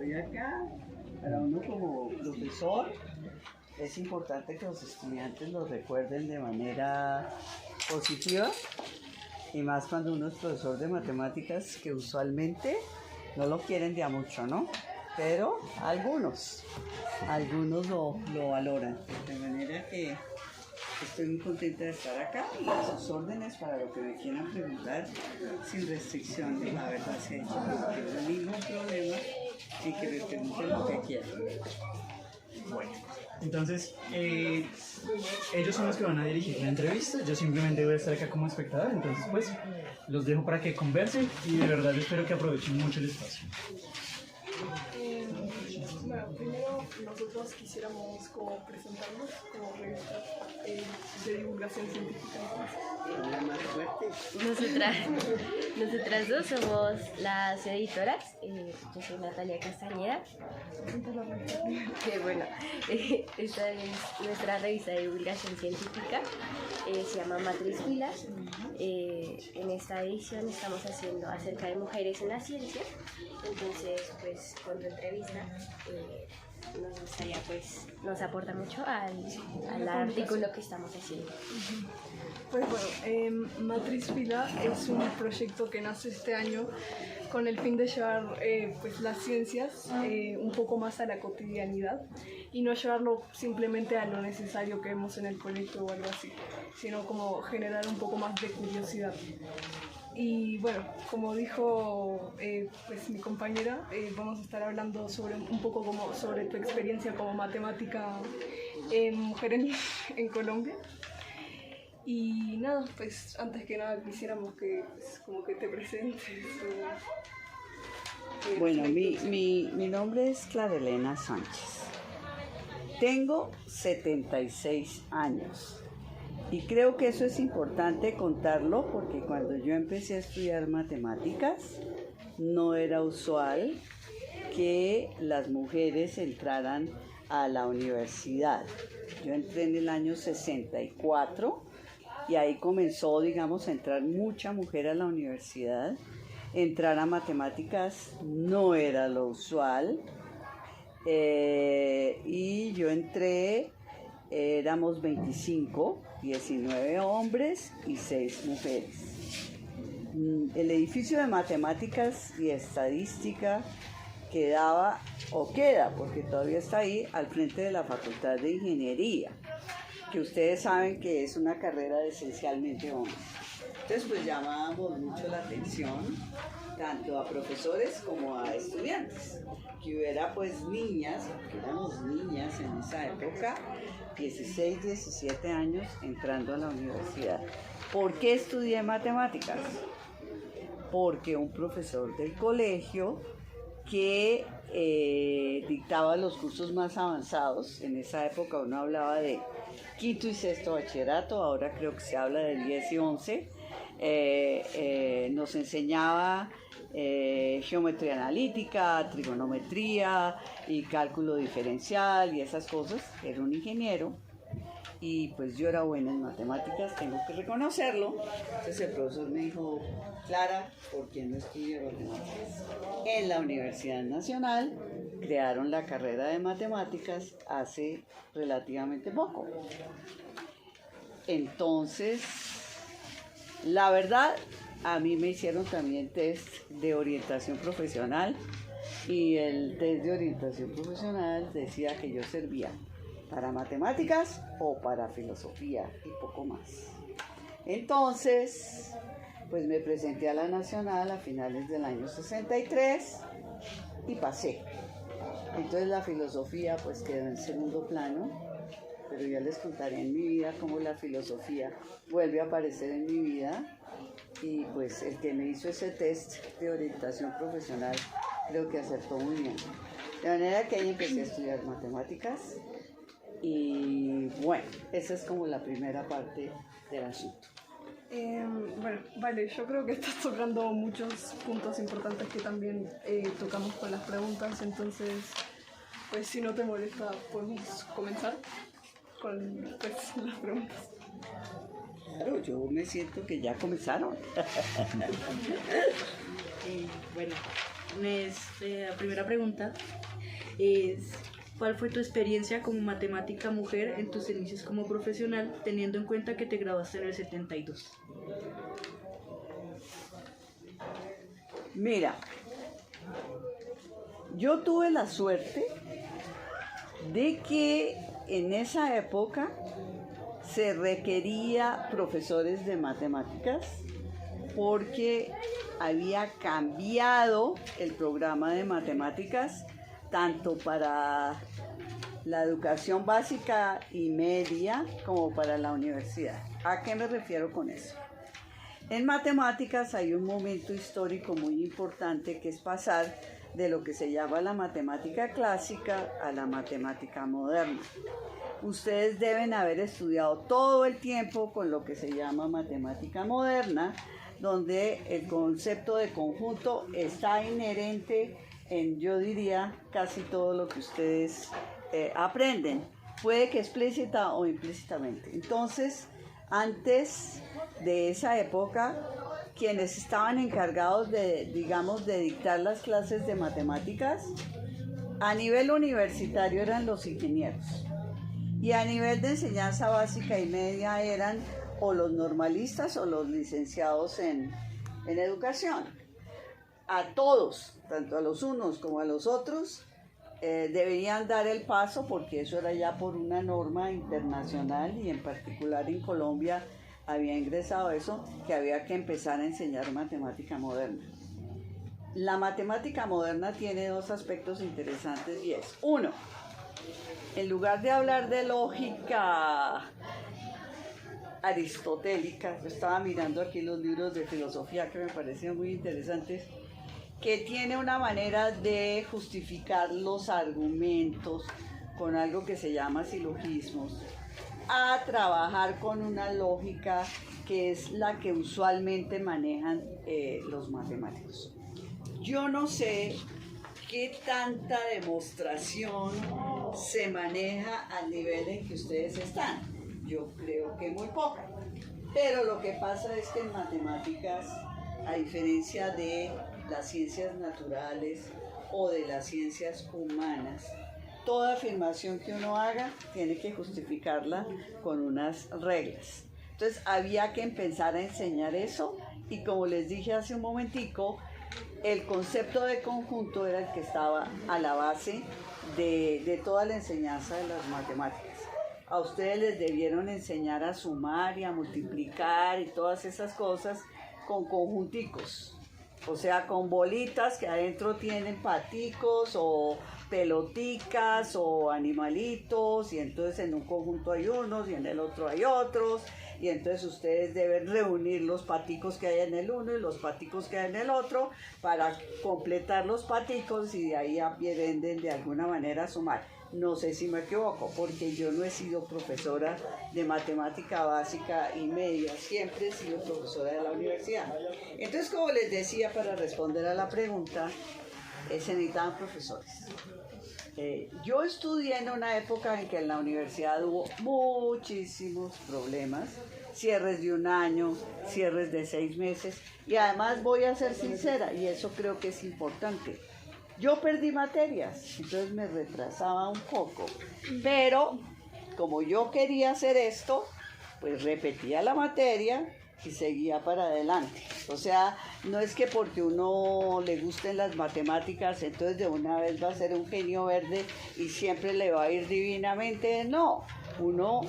estoy acá. Para uno como profesor es importante que los estudiantes lo recuerden de manera positiva y más cuando uno es profesor de matemáticas, que usualmente no lo quieren de a mucho, ¿no? Pero algunos lo valoran, de manera que estoy muy contenta de estar acá y a sus órdenes para lo que me quieran preguntar sin restricciones. La verdad, si no tengo ningún problema y que me pregunten lo que quieran. Bueno, entonces ellos son los que van a dirigir la entrevista. Yo simplemente voy a estar acá como espectador. Entonces, pues los dejo para que conversen y de verdad espero que aprovechen mucho el espacio. Bueno, primero nosotros quisiéramos como presentarnos como revista de divulgación científica. Habla más fuerte. Nosotras dos somos las editoras. Yo soy Natalia Castañeda. Que bueno, esta es nuestra revista de divulgación científica. Se llama Matriz Filas. En esta edición estamos haciendo acerca de mujeres en la ciencia. Entonces, pues, con tu entrevista nos gustaría, pues, nos aporta mucho al artículo que estamos haciendo. Pues bueno, Matriz Fila es un proyecto que nace este año con el fin de llevar pues las ciencias un poco más a la cotidianidad y no llevarlo simplemente a lo necesario que vemos en el colegio o algo así, sino como generar un poco más de curiosidad. Y bueno, como dijo pues mi compañera, vamos a estar hablando sobre un poco como sobre tu experiencia como matemática mujer en Colombia. Y nada, pues antes que nada quisiéramos que pues, como que te presentes. Bueno, mi nombre es Clara Elena Sánchez. Tengo 76 años. Y creo que eso es importante contarlo porque cuando yo empecé a estudiar matemáticas no era usual que las mujeres entraran a la universidad. Yo entré en el año 64 y ahí comenzó, digamos, a entrar mucha mujer a la universidad. Entrar a matemáticas no era lo usual y yo entré, éramos 25, 19 hombres y 6 mujeres. El edificio de matemáticas y estadística quedaba, o queda, porque todavía está ahí, al frente de la Facultad de Ingeniería, que ustedes saben que es una carrera de esencialmente hombres. Entonces, pues llamábamos mucho la atención, tanto a profesores como a estudiantes, que hubiera pues niñas, porque éramos niñas en esa época, 16, 17 años entrando a la universidad. ¿Por qué estudié matemáticas? Porque un profesor del colegio que dictaba los cursos más avanzados, en esa época uno hablaba de quinto y sexto bachillerato, ahora creo que se habla de 10 y 11, nos enseñaba geometría analítica, trigonometría y cálculo diferencial y esas cosas. Era un ingeniero y pues yo era buena en matemáticas, tengo que reconocerlo. Entonces el profesor me dijo: Clara, ¿por qué no estudias matemáticas? En la Universidad Nacional crearon la carrera de matemáticas hace relativamente poco. Entonces, la verdad, a mí me hicieron también test de orientación profesional y el test de orientación profesional decía que yo servía para matemáticas o para filosofía y poco más. Entonces, pues me presenté a la Nacional a finales del año 63 y pasé. Entonces la filosofía pues quedó en segundo plano, pero ya les contaré en mi vida cómo la filosofía vuelve a aparecer en mi vida. Y pues el que me hizo ese test de orientación profesional creo que acertó muy bien. De manera que ahí empecé a estudiar matemáticas y bueno, esa es como la primera parte del asunto. Bueno, vale, yo creo que estás tocando muchos puntos importantes que también tocamos con las preguntas, entonces, pues si no te molesta, podemos comenzar con pues, las preguntas. Claro, yo me siento que ya comenzaron. Bueno, La primera pregunta es, ¿cuál fue tu experiencia como matemática mujer en tus inicios como profesional, teniendo en cuenta que te graduaste en el 72? Mira, yo tuve la suerte de que en esa época se requería profesores de matemáticas porque había cambiado el programa de matemáticas tanto para la educación básica y media como para la universidad. ¿A qué me refiero con eso? En matemáticas hay un momento histórico muy importante que es pasar de lo que se llama la matemática clásica a la matemática moderna. Ustedes deben haber estudiado todo el tiempo con lo que se llama matemática moderna, donde el concepto de conjunto está inherente en, yo diría, casi todo lo que ustedes aprenden, puede que explícita o implícitamente. Entonces, antes de esa época, quienes estaban encargados de, digamos, de dictar las clases de matemáticas, a nivel universitario eran los ingenieros. Y a nivel de enseñanza básica y media eran o los normalistas o los licenciados en educación. A todos, tanto a los unos como a los otros, deberían dar el paso porque eso era ya por una norma internacional y en particular en Colombia había ingresado eso, que había que empezar a enseñar matemática moderna. La matemática moderna tiene dos aspectos interesantes y es, uno, en lugar de hablar de lógica aristotélica, yo estaba mirando aquí los libros de filosofía que me parecían muy interesantes, que tiene una manera de justificar los argumentos con algo que se llama silogismos, a trabajar con una lógica que es la que usualmente manejan los matemáticos. Yo no sé qué tanta demostración se maneja al nivel en que ustedes están. Yo creo que muy poca. Pero lo que pasa es que en matemáticas, a diferencia de las ciencias naturales o de las ciencias humanas, toda afirmación que uno haga tiene que justificarla con unas reglas. Entonces había que empezar a enseñar eso y como les dije hace un momentico, el concepto de conjunto era el que estaba a la base de toda la enseñanza de las matemáticas. A ustedes les debieron enseñar a sumar y a multiplicar y todas esas cosas con conjunticos, o sea, con bolitas que adentro tienen paticos o peloticas o animalitos, y entonces en un conjunto hay unos y en el otro hay otros, y entonces ustedes deben reunir los paticos que hay en el uno y los paticos que hay en el otro para completar los paticos y de ahí aprenden de alguna manera a sumar. No sé si me equivoco, porque yo no he sido profesora de matemática básica y media, siempre he sido profesora de la universidad. Entonces, como les decía, para responder a la pregunta, se necesitaban profesores. Yo estudié en una época en que en la universidad hubo muchísimos problemas, cierres de un año, cierres de 6 meses, y además voy a ser sincera, y eso creo que es importante. Yo perdí materias, entonces me retrasaba un poco, pero como yo quería hacer esto, pues repetía la materia y seguía para adelante. O sea, no es que porque uno le gusten las matemáticas, entonces de una vez va a ser un genio verde y siempre le va a ir divinamente. No, uno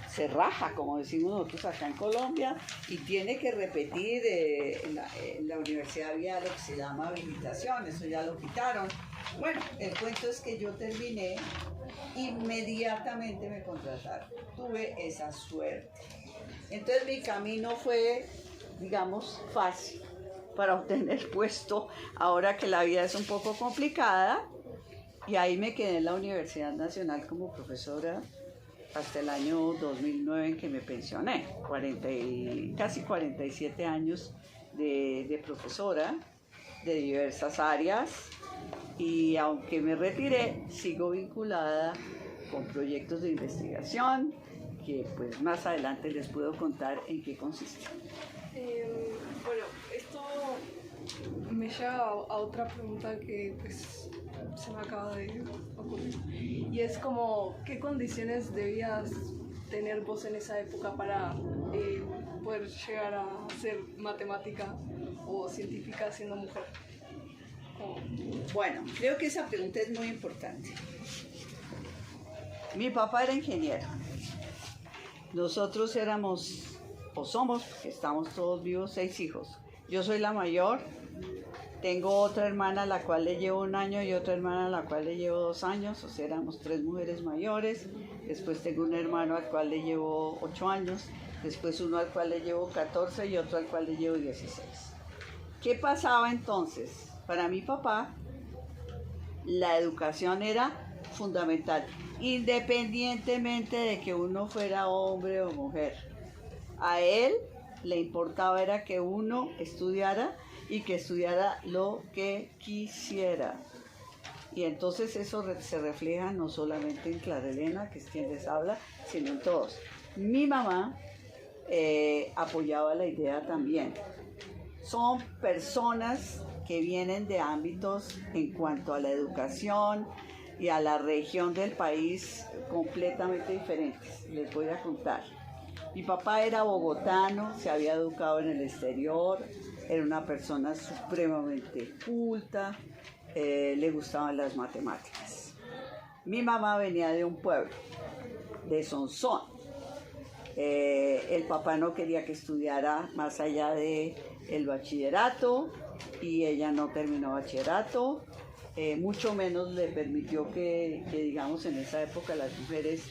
se raja, como decimos nosotros acá en Colombia, y tiene que repetir. En la universidad había lo que se llama habilitación, eso ya lo quitaron. Bueno, el cuento es que yo terminé, inmediatamente me contrataron, tuve esa suerte. Entonces mi camino fue, digamos, fácil para obtener puesto, ahora que la vida es un poco complicada, y ahí me quedé en la Universidad Nacional como profesora hasta el año 2009 en que me pensioné, casi 47 años de profesora de diversas áreas, y aunque me retiré, sigo vinculada con proyectos de investigación que pues más adelante les puedo contar en qué consiste. Bueno, esto me me lleva a otra pregunta que pues se me acaba de ocurrir. Y es como, ¿qué condiciones debías tener vos en esa época para poder llegar a ser matemática o científica siendo mujer? Bueno, creo que esa pregunta es muy importante. Mi papá era ingeniero. Nosotros éramos, o somos, porque estamos todos vivos, 6 hijos. Yo soy la mayor. Tengo otra hermana a la cual le llevo 1 año y otra hermana a la cual le llevo 2 años. O sea, éramos 3 mujeres mayores. Después tengo un hermano al cual le llevo 8 años. Después uno al cual le llevo 14 y otro al cual le llevo 16. ¿Qué pasaba entonces? Para mi papá, la educación era fundamental, independientemente de que uno fuera hombre o mujer. A él le importaba era que uno estudiara y que estudiara lo que quisiera. Y entonces eso se refleja no solamente en Clara Elena, que es quien les habla, sino en todos. Mi mamá apoyaba la idea también. Son personas que vienen de ámbitos en cuanto a la educación y a la región del país completamente diferentes. Les voy a contar. Mi papá era bogotano, se había educado en el exterior, era una persona supremamente culta, le gustaban las matemáticas. Mi mamá venía de un pueblo, de Sonsón. El papá no quería que estudiara más allá del bachillerato y ella no terminó bachillerato, mucho menos le permitió que digamos en esa época las mujeres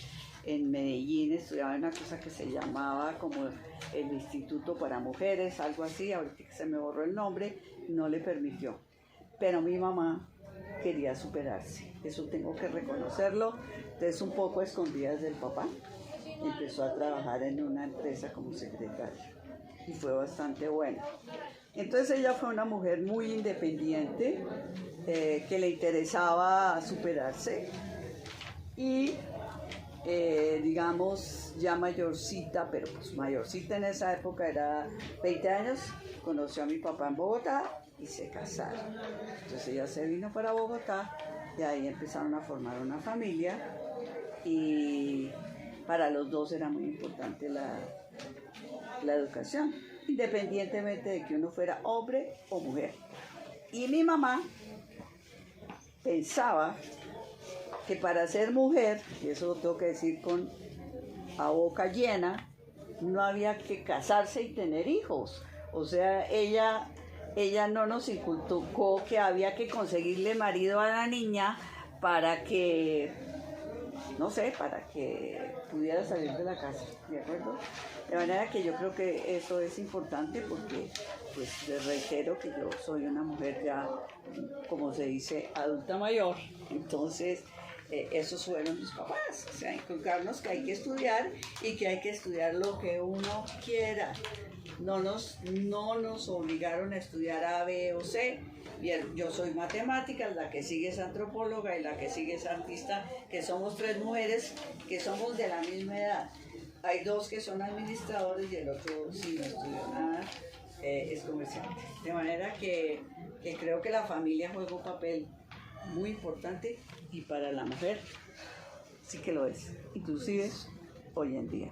en Medellín estudiaban una cosa que se llamaba como el Instituto para Mujeres, algo así, ahorita que se me borró el nombre, no le permitió. Pero mi mamá quería superarse, eso tengo que reconocerlo. Entonces, un poco a escondidas del papá, empezó a trabajar en una empresa como secretaria y fue bastante buena. Entonces ella fue una mujer muy independiente, que le interesaba superarse y digamos ya mayorcita, pero pues mayorcita en esa época era 20 años, conoció a mi papá en Bogotá y se casaron. Entonces ella se vino para Bogotá y ahí empezaron a formar una familia y para los dos era muy importante la educación, independientemente de que uno fuera hombre o mujer. Y mi mamá pensaba que para ser mujer, y eso lo tengo que decir a boca llena, no había que casarse y tener hijos. O sea, ella no nos inculcó que había que conseguirle marido a la niña para que, no sé, para que pudiera salir de la casa, ¿de acuerdo? De manera que yo creo que eso es importante porque, pues, les reitero que yo soy una mujer ya, como se dice, adulta mayor. Entonces, esos fueron mis papás, o sea, inculcarnos que hay que estudiar y que hay que estudiar lo que uno quiera. No nos obligaron a estudiar A, B o C. Bien, yo soy matemática, la que sigue es antropóloga y la que sigue es artista, que somos 3 mujeres que somos de la misma edad. Hay 2 que son administradores y el otro, si no estudió nada, es comerciante. De manera que creo que la familia juega un papel muy importante y para la mujer sí que lo es, inclusive hoy en día.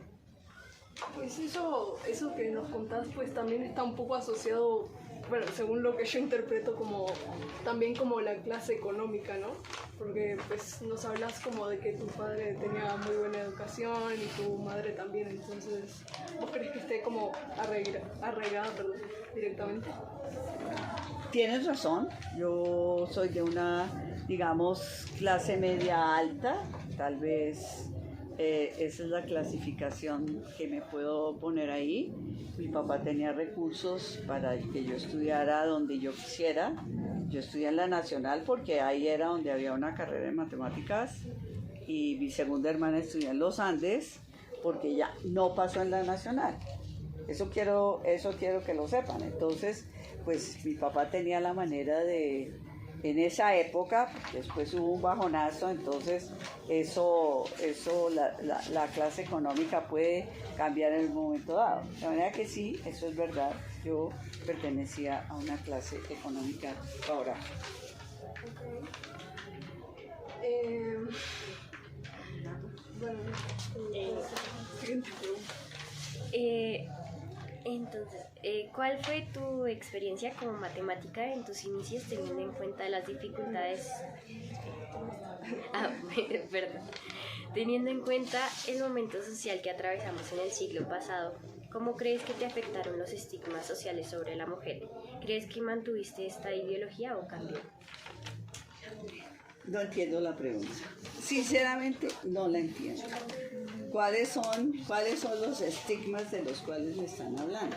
Pues eso que nos contás pues también está un poco asociado, bueno, según lo que yo interpreto también como la clase económica, ¿no? Porque pues nos hablas como de que tu padre tenía muy buena educación y tu madre también, entonces ¿vos crees que esté como arraigada directamente? Tienes razón, yo soy de una, digamos, clase media alta, tal vez esa es la clasificación que me puedo poner ahí. Mi papá tenía recursos para que yo estudiara donde yo quisiera. Yo estudié en la Nacional porque ahí era donde había una carrera de matemáticas y mi segunda hermana estudió en los Andes porque ella no pasó en la Nacional. Eso quiero que lo sepan. Entonces, pues mi papá tenía la manera de en esa época, después hubo un bajonazo, entonces eso la clase económica puede cambiar en un momento dado. De manera que sí, eso es verdad, yo pertenecía a una clase económica favorable. Bueno, siguiente pregunta. Entonces, ¿cuál fue tu experiencia como matemática en tus inicios teniendo en cuenta las dificultades? Perdón. Teniendo en cuenta el momento social que atravesamos en el siglo pasado, ¿cómo crees que te afectaron los estigmas sociales sobre la mujer? ¿Crees que mantuviste esta ideología o cambió? No entiendo la pregunta. Sinceramente, no la entiendo. ¿Cuáles son los estigmas de los cuales me están hablando?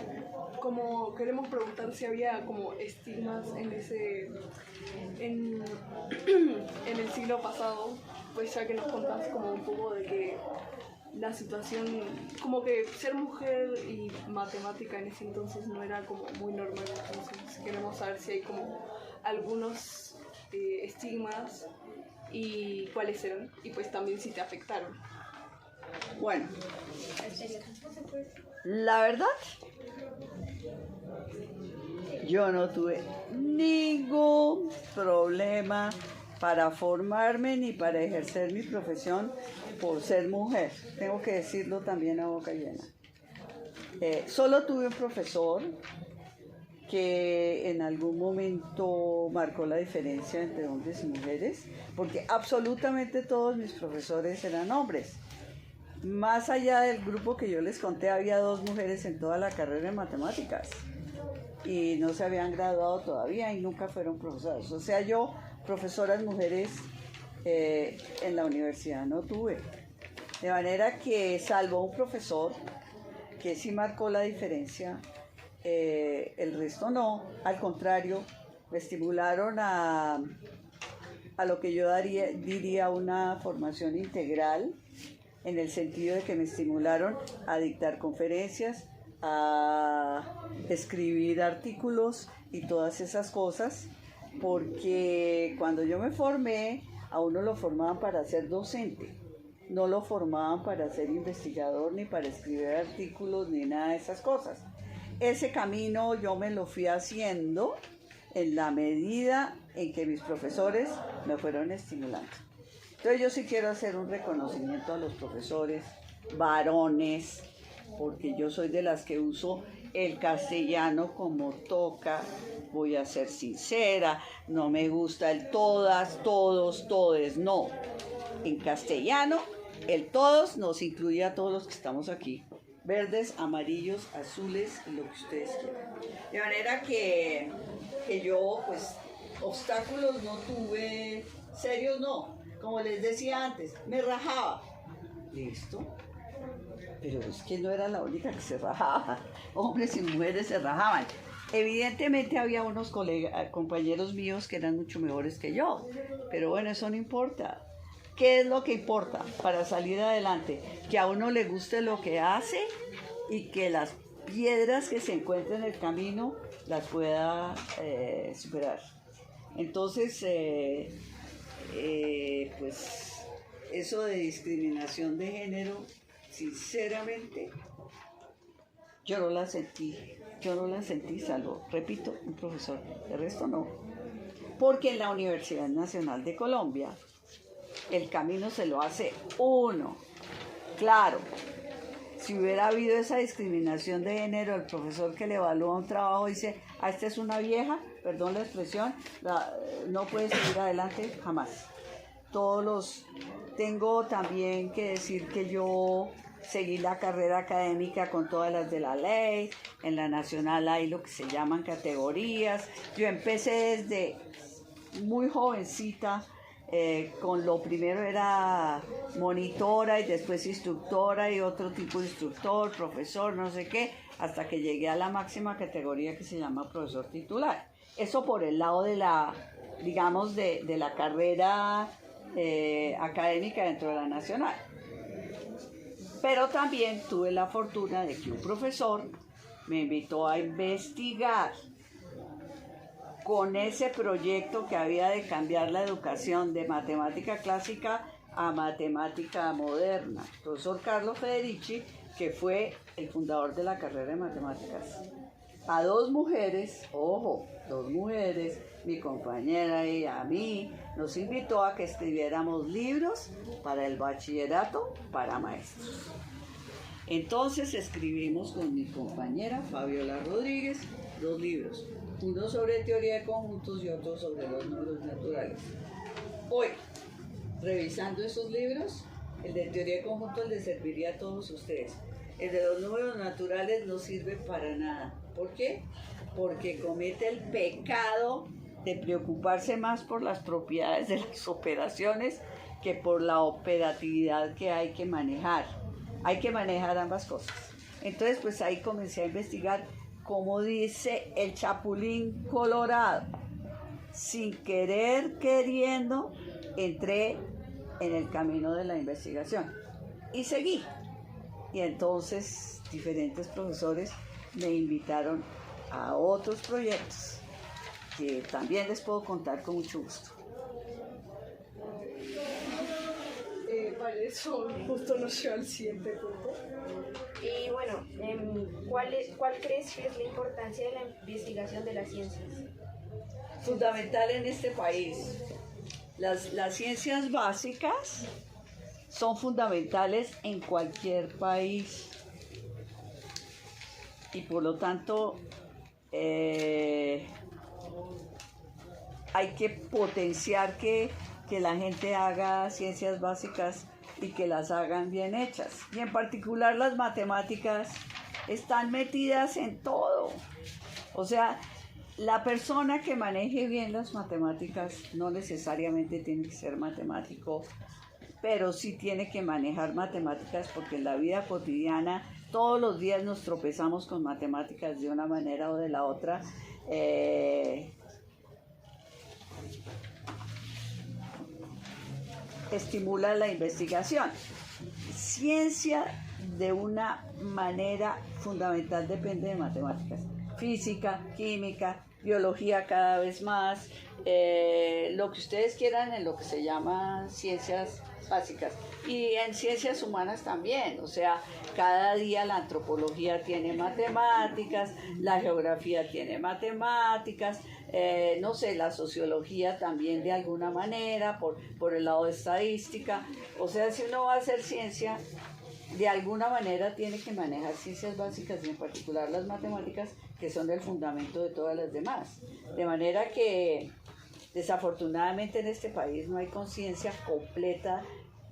Como queremos preguntar si había como estigmas en el siglo pasado, pues ya que nos contás como un poco de que la situación, como que ser mujer y matemática en ese entonces no era como muy normal, entonces queremos saber si hay como algunos estigmas y cuáles eran, y pues también si te afectaron. Bueno, la verdad, yo no tuve ningún problema para formarme ni para ejercer mi profesión por ser mujer. Tengo que decirlo también a boca llena. Solo tuve un profesor que en algún momento marcó la diferencia entre hombres y mujeres, porque absolutamente todos mis profesores eran hombres. Más allá del grupo que yo les conté, había 2 mujeres en toda la carrera de matemáticas y no se habían graduado todavía y nunca fueron profesoras. O sea, yo profesoras mujeres en la universidad no tuve. De manera que, salvo un profesor que sí marcó la diferencia, el resto no. Al contrario, me estimularon a lo que yo diría una formación integral, en el sentido de que me estimularon a dictar conferencias, a escribir artículos y todas esas cosas, porque cuando yo me formé, a uno lo formaban para ser docente, no lo formaban para ser investigador, ni para escribir artículos, ni nada de esas cosas. Ese camino yo me lo fui haciendo en la medida en que mis profesores me fueron estimulando. Entonces yo sí quiero hacer un reconocimiento a los profesores varones, porque yo soy de las que uso el castellano como toca. Voy a ser sincera, no me gusta el todas, todos, todes, no. En castellano, el todos nos incluye a todos los que estamos aquí. Verdes, amarillos, azules, lo que ustedes quieran. De manera que yo, pues, obstáculos no tuve, serios no. Como les decía antes, me rajaba. Listo. Pero es que no era la única que se rajaba. Hombres y mujeres se rajaban. Evidentemente había unos compañeros míos que eran mucho mejores que yo. Pero bueno, eso no importa. ¿Qué es lo que importa para salir adelante? Que a uno le guste lo que hace y que las piedras que se encuentren en el camino las pueda superar. Entonces, pues eso de discriminación de género, sinceramente, yo no la sentí, salvo, repito, un profesor, de resto no. Porque en la Universidad Nacional de Colombia, el camino se lo hace uno. Claro, si hubiera habido esa discriminación de género, el profesor que le evalúa un trabajo dice, esta es una vieja, perdón la expresión, no puede seguir adelante jamás. Tengo también que decir que yo seguí la carrera académica con todas las de la ley. En la nacional hay lo que se llaman categorías. Yo empecé desde muy jovencita, con lo primero era monitora y después instructora y otro tipo de instructor, profesor, no sé qué, hasta que llegué a la máxima categoría que se llama profesor titular. Eso por el lado de la, digamos, de la carrera académica dentro de la nacional. Pero también tuve la fortuna de que un profesor me invitó a investigar con ese proyecto que había de cambiar la educación de matemática clásica a matemática moderna. El profesor Carlo Federici, que fue el fundador de la carrera de matemáticas. A dos mujeres, ojo, dos mujeres, mi compañera y a mí, nos invitó a que escribiéramos libros para el bachillerato para maestros. Entonces escribimos con mi compañera Fabiola Rodríguez 2 libros, uno sobre teoría de conjuntos y otro sobre los números naturales. Hoy, revisando esos libros, el de teoría de conjuntos les serviría a todos ustedes. El de los números naturales no sirve para nada. ¿Por qué? Porque comete el pecado de preocuparse más por las propiedades de las operaciones que por la operatividad que hay que manejar. Hay que manejar ambas cosas. Entonces, pues ahí comencé a investigar, como dice el Chapulín Colorado. Sin querer, queriendo, entré en el camino de la investigación y seguí. Y entonces diferentes profesores me invitaron a otros proyectos que también les puedo contar con mucho gusto. Vale, eso justo nos lleva al siguiente punto. Y bueno, ¿cuál crees que es la importancia de la investigación de las ciencias? Fundamental en este país. Las ciencias básicas son fundamentales en cualquier país y por lo tanto hay que potenciar que la gente haga ciencias básicas y que las hagan bien hechas. Y en particular las matemáticas están metidas en todo. O sea, la persona que maneje bien las matemáticas no necesariamente tiene que ser matemático, pero sí tiene que manejar matemáticas porque en la vida cotidiana todos los días nos tropezamos con matemáticas de una manera o de la otra. Estimula la investigación. Ciencia de una manera fundamental depende de matemáticas. Física, química, biología cada vez más, lo que ustedes quieran en lo que se llama ciencias básicas. Y en ciencias humanas también, o sea, cada día la antropología tiene matemáticas, la geografía tiene matemáticas, no sé, la sociología también de alguna manera, por el lado de estadística. O sea, si uno va a hacer ciencia, de alguna manera tiene que manejar ciencias básicas y en particular las matemáticas, que son el fundamento de todas las demás. De manera que desafortunadamente en este país no hay conciencia completa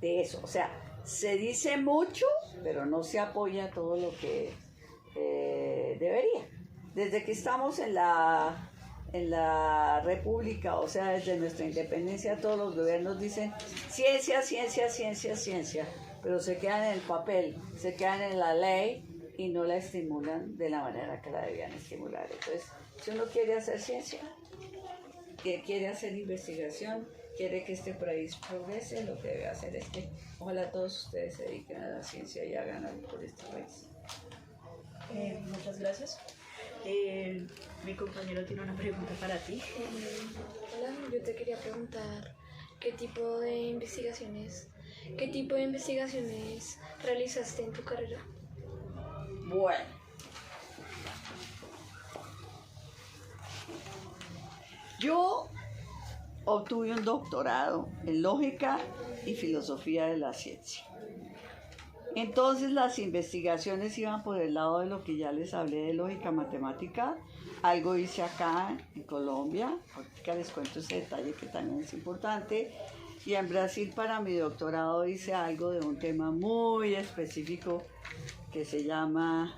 de eso. O sea, se dice mucho, pero no se apoya todo lo que debería. Desde que estamos en la República, o sea, desde nuestra independencia, todos los gobiernos dicen ciencia, ciencia, ciencia, ciencia, pero se quedan en el papel, se quedan en la ley y no la estimulan de la manera que la debían estimular. Entonces, si uno quiere hacer ciencia, que quiere hacer investigación, quiere que este país progrese, lo que debe hacer es que ojalá todos ustedes se dediquen a la ciencia y hagan algo por este país. Muchas gracias. Mi compañero tiene una pregunta para ti. Hola, yo te quería preguntar qué tipo de investigaciones realizaste en tu carrera. Bueno, yo obtuve un doctorado en lógica y filosofía de la ciencia. Entonces las investigaciones iban por el lado de lo que ya les hablé de lógica matemática. Algo hice acá en Colombia, ahorita les cuento ese detalle que también es importante. Y en Brasil para mi doctorado hice algo de un tema muy específico que se llama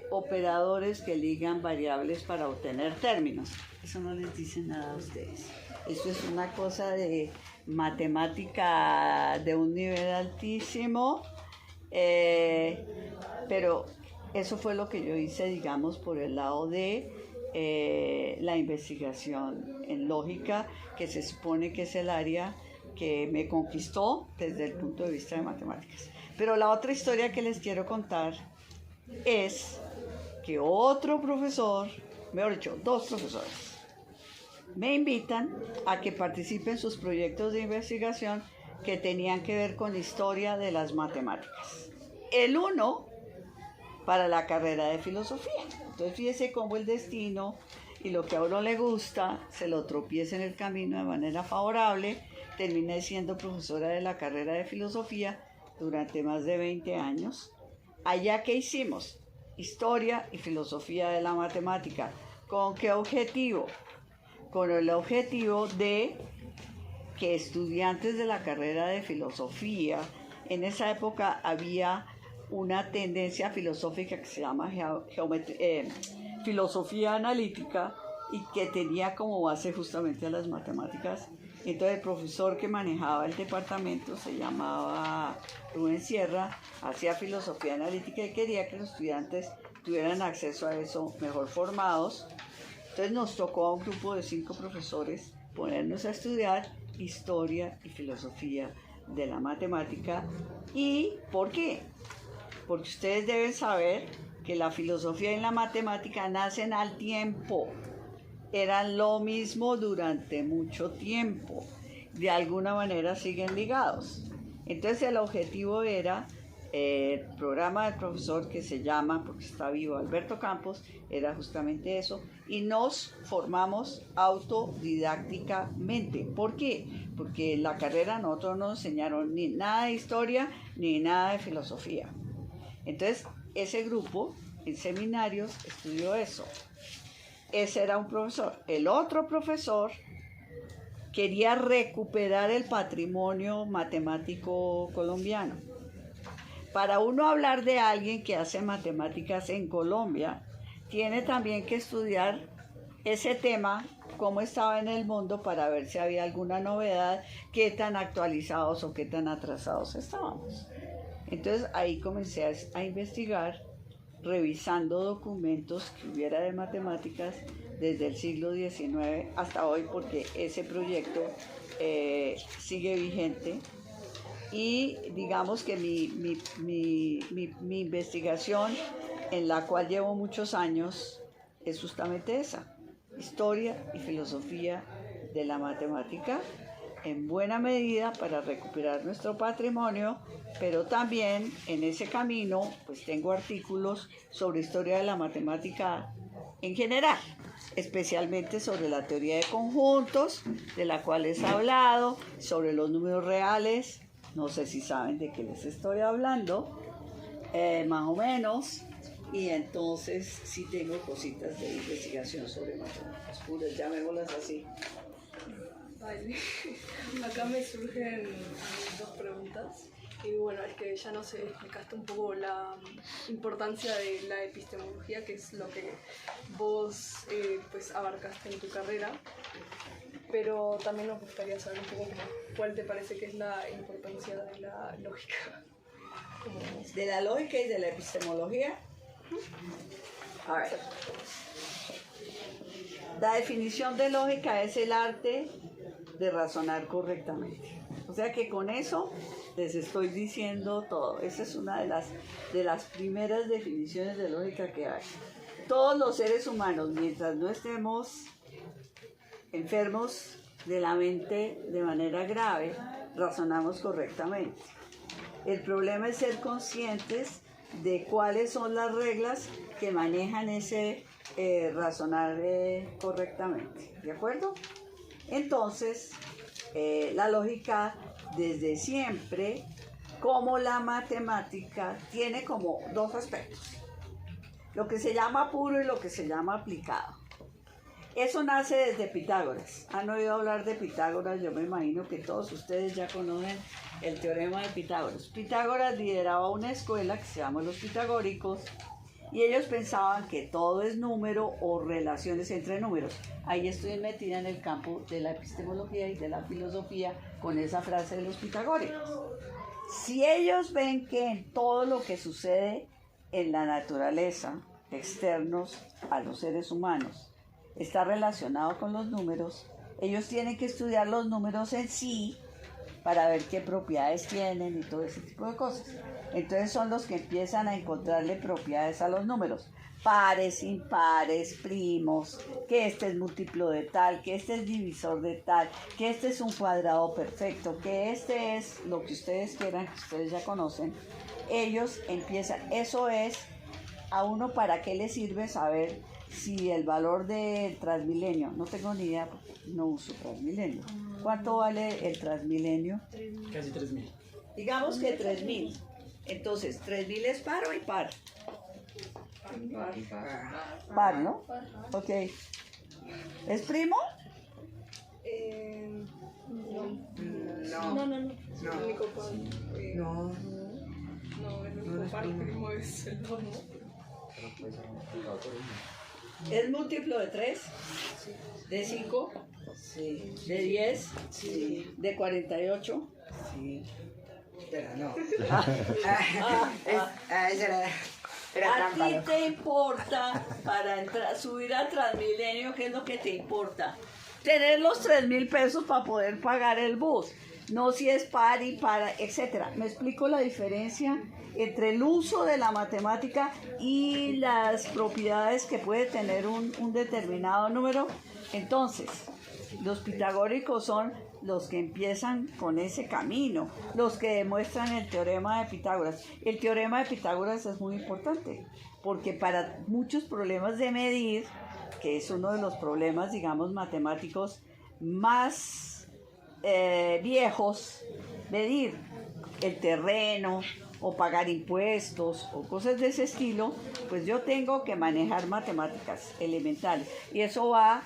operadores que ligan variables para obtener términos. Eso no les dice nada a ustedes. Eso es una cosa de matemática de un nivel altísimo, pero eso fue lo que yo hice, digamos, por el lado de la investigación en lógica, que se supone que es el área que me conquistó desde el punto de vista de matemáticas. Pero la otra historia que les quiero contar es que otro profesor mejor dicho, dos profesores, me invitan a que participe en sus proyectos de investigación que tenían que ver con historia de las matemáticas. El uno para la carrera de filosofía. Entonces fíjese cómo el destino y lo que a uno le gusta se lo tropieza en el camino de manera favorable. Terminé siendo profesora de la carrera de filosofía durante más de 20 años. Allá, ¿qué hicimos? Historia y filosofía de la matemática. ¿Con qué objetivo? Con el objetivo de que estudiantes de la carrera de filosofía, en esa época había una tendencia filosófica que se llama filosofía analítica y que tenía como base justamente a las matemáticas. Entonces el profesor que manejaba el departamento se llamaba Rubén Sierra, hacía filosofía analítica y quería que los estudiantes tuvieran acceso a eso mejor formados. Entonces nos tocó a un grupo de 5 profesores ponernos a estudiar historia y filosofía de la matemática. ¿Y por qué? Porque ustedes deben saber que la filosofía y la matemática nacen al tiempo. Eran lo mismo durante mucho tiempo. De alguna manera siguen ligados. Entonces el objetivo era el programa del profesor que se llama, porque está vivo, Alberto Campos, era justamente eso, y nos formamos autodidácticamente. ¿Por qué? Porque en la carrera nosotros no nos enseñaron ni nada de historia ni nada de filosofía. Entonces ese grupo en seminarios estudió eso. Ese era un profesor. El otro profesor quería recuperar el patrimonio matemático colombiano. Para uno hablar de alguien que hace matemáticas en Colombia, tiene también que estudiar ese tema, cómo estaba en el mundo, para ver si había alguna novedad, qué tan actualizados o qué tan atrasados estábamos. Entonces ahí comencé a investigar, revisando documentos que hubiera de matemáticas desde el siglo XIX hasta hoy, porque ese proyecto sigue vigente. Y digamos que mi investigación, en la cual llevo muchos años, es justamente esa: historia y filosofía de la matemática, en buena medida para recuperar nuestro patrimonio, pero también en ese camino pues tengo artículos sobre historia de la matemática en general, especialmente sobre la teoría de conjuntos, de la cual les he hablado, sobre los números reales. No sé si saben de qué les estoy hablando, más o menos, y entonces sí tengo cositas de investigación sobre matemáticas puras, llamémoslas así. Vale. Acá me surgen 2 preguntas. Y bueno, es que ya nos explicaste un poco la importancia de la epistemología, que es lo que vos pues abarcaste en tu carrera. Pero también nos gustaría saber un poco cuál te parece que es la importancia de la lógica. ¿De la lógica y de la epistemología? A ver. La definición de lógica es el arte de razonar correctamente. O sea que con eso les estoy diciendo todo. Esa es una de las primeras definiciones de lógica que hay. Todos los seres humanos, mientras no estemos enfermos de la mente de manera grave, razonamos correctamente. El problema es ser conscientes de cuáles son las reglas que manejan ese razonar correctamente. ¿De acuerdo? Entonces, la lógica desde siempre, como la matemática, tiene como 2 aspectos: lo que se llama puro y lo que se llama aplicado. Eso nace desde Pitágoras. ¿Han oído hablar de Pitágoras? Yo me imagino que todos ustedes ya conocen el teorema de Pitágoras. Pitágoras lideraba una escuela que se llama los pitagóricos, y ellos pensaban que todo es número o relaciones entre números. Ahí estoy metida en el campo de la epistemología y de la filosofía con esa frase de los pitagóricos. Si ellos ven que en todo lo que sucede en la naturaleza, externos a los seres humanos, está relacionado con los números, ellos tienen que estudiar los números en sí para ver qué propiedades tienen y todo ese tipo de cosas. Entonces son los que empiezan a encontrarle propiedades a los números. pares, impares, primos, que este es múltiplo de tal, que este es divisor de tal, que este es un cuadrado perfecto, que este es lo que ustedes quieran, que ustedes ya conocen. Ellos empiezan, eso es, a uno para qué le sirve saber si el valor del Transmilenio, no tengo ni idea porque no uso Transmilenio. ¿Cuánto vale el Transmilenio? Casi 3.000. Digamos que 3.000. Entonces, 3.000 es par o impar. Par, ¿no? Ok. ¿Es primo? No. Mi copa, No. no, es mi copa, el primo es el dono. ¿Es múltiplo de 3? ¿De 5? Sí. ¿De 10? Sí. ¿De 48? Sí. Espera, no. Era ¿A trampa, ti ¿no? te importa para subir a Transmilenio? ¿Qué es lo que te importa? Tener los 3.000 pesos para poder pagar el bus. No si es par y para, etcétera. ¿Me explico la diferencia entre el uso de la matemática y las propiedades que puede tener un determinado número? Entonces, los pitagóricos son los que empiezan con ese camino, los que demuestran el teorema de Pitágoras. El teorema de Pitágoras es muy importante, porque para muchos problemas de medir, que es uno de los problemas, digamos, matemáticos más viejos, medir el terreno o pagar impuestos o cosas de ese estilo, pues yo tengo que manejar matemáticas elementales y eso va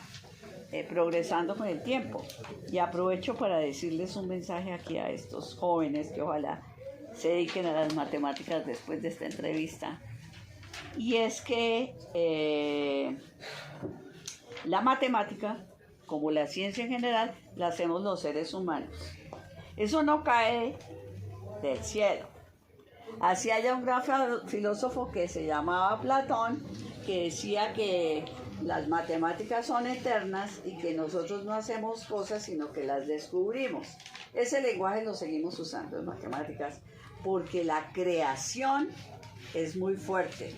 progresando con el tiempo. Y aprovecho para decirles un mensaje aquí a estos jóvenes que ojalá se dediquen a las matemáticas después de esta entrevista. Y es que la matemática, como la ciencia en general, la hacemos los seres humanos. Eso no cae del cielo. Así haya un gran filósofo que se llamaba Platón, que decía que las matemáticas son eternas y que nosotros no hacemos cosas, sino que las descubrimos. Ese lenguaje lo seguimos usando en matemáticas porque la creación es muy fuerte.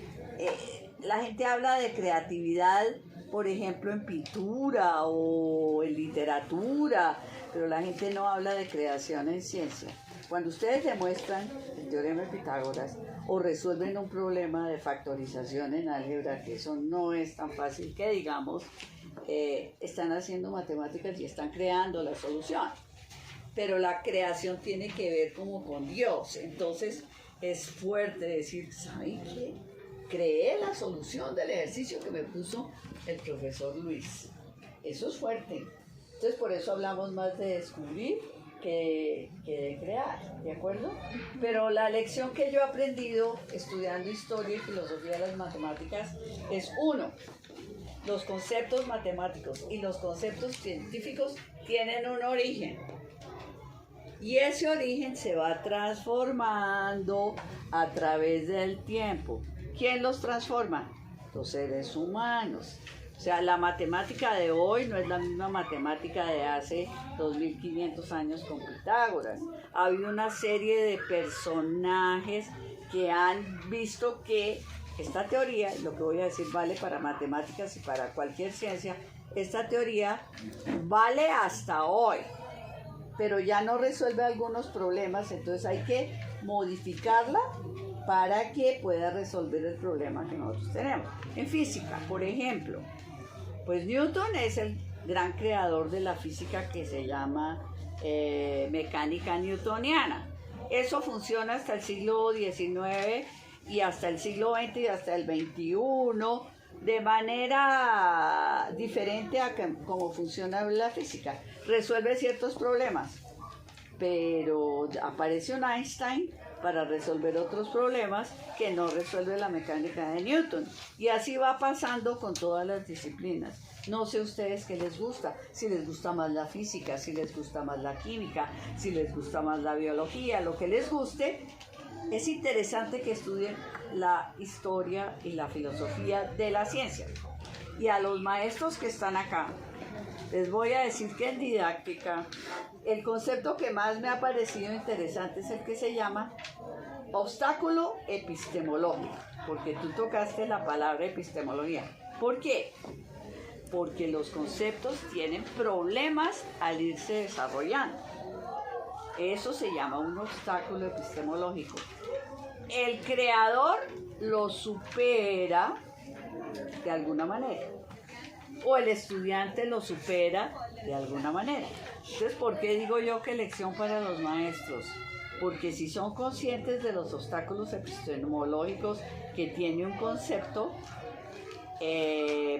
La gente habla de creatividad, por ejemplo, en pintura o en literatura, pero la gente no habla de creación en ciencia. Cuando ustedes demuestran el teorema de Pitágoras o resuelven un problema de factorización en álgebra, que eso no es tan fácil que digamos, están haciendo matemáticas y están creando la solución. Pero la creación tiene que ver como con Dios. Entonces es fuerte decir, ¿saben qué? Creé la solución del ejercicio que me puso el profesor Luis. Eso es fuerte. Entonces por eso hablamos más de descubrir que de crear, ¿de acuerdo? Pero la lección que yo he aprendido estudiando historia y filosofía de las matemáticas es uno, los conceptos matemáticos y los conceptos científicos tienen un origen. Y ese origen se va transformando a través del tiempo. ¿Quién los transforma? Los seres humanos. O sea, la matemática de hoy no es la misma matemática de hace 2500 años con Pitágoras. Ha habido una serie de personajes que han visto que esta teoría, lo que voy a decir vale para matemáticas y para cualquier ciencia, esta teoría vale hasta hoy, pero ya no resuelve algunos problemas, entonces hay que modificarla para que pueda resolver el problema que nosotros tenemos. En física, por ejemplo, pues Newton es el gran creador de la física que se llama mecánica newtoniana. Eso funciona hasta el siglo XIX y hasta el siglo XX y hasta el XXI de manera diferente a cómo funciona la física. Resuelve ciertos problemas, pero aparece un Einstein para resolver otros problemas que no resuelve la mecánica de Newton. Y así va pasando con todas las disciplinas. No sé ustedes qué les gusta, si les gusta más la física, si les gusta más la química, si les gusta más la biología, lo que les guste. Es interesante que estudien la historia y la filosofía de la ciencia. Y a los maestros que están acá, Les voy a decir que en didáctica el concepto que más me ha parecido interesante es el que se llama obstáculo epistemológico, porque tú tocaste la palabra epistemología. ¿Por qué? Porque los conceptos tienen problemas al irse desarrollando. Eso se llama un obstáculo epistemológico. El creador lo supera de alguna manera, o el estudiante lo supera de alguna manera. Entonces, ¿por qué digo yo que lección para los maestros? Porque si son conscientes de los obstáculos epistemológicos que tiene un concepto,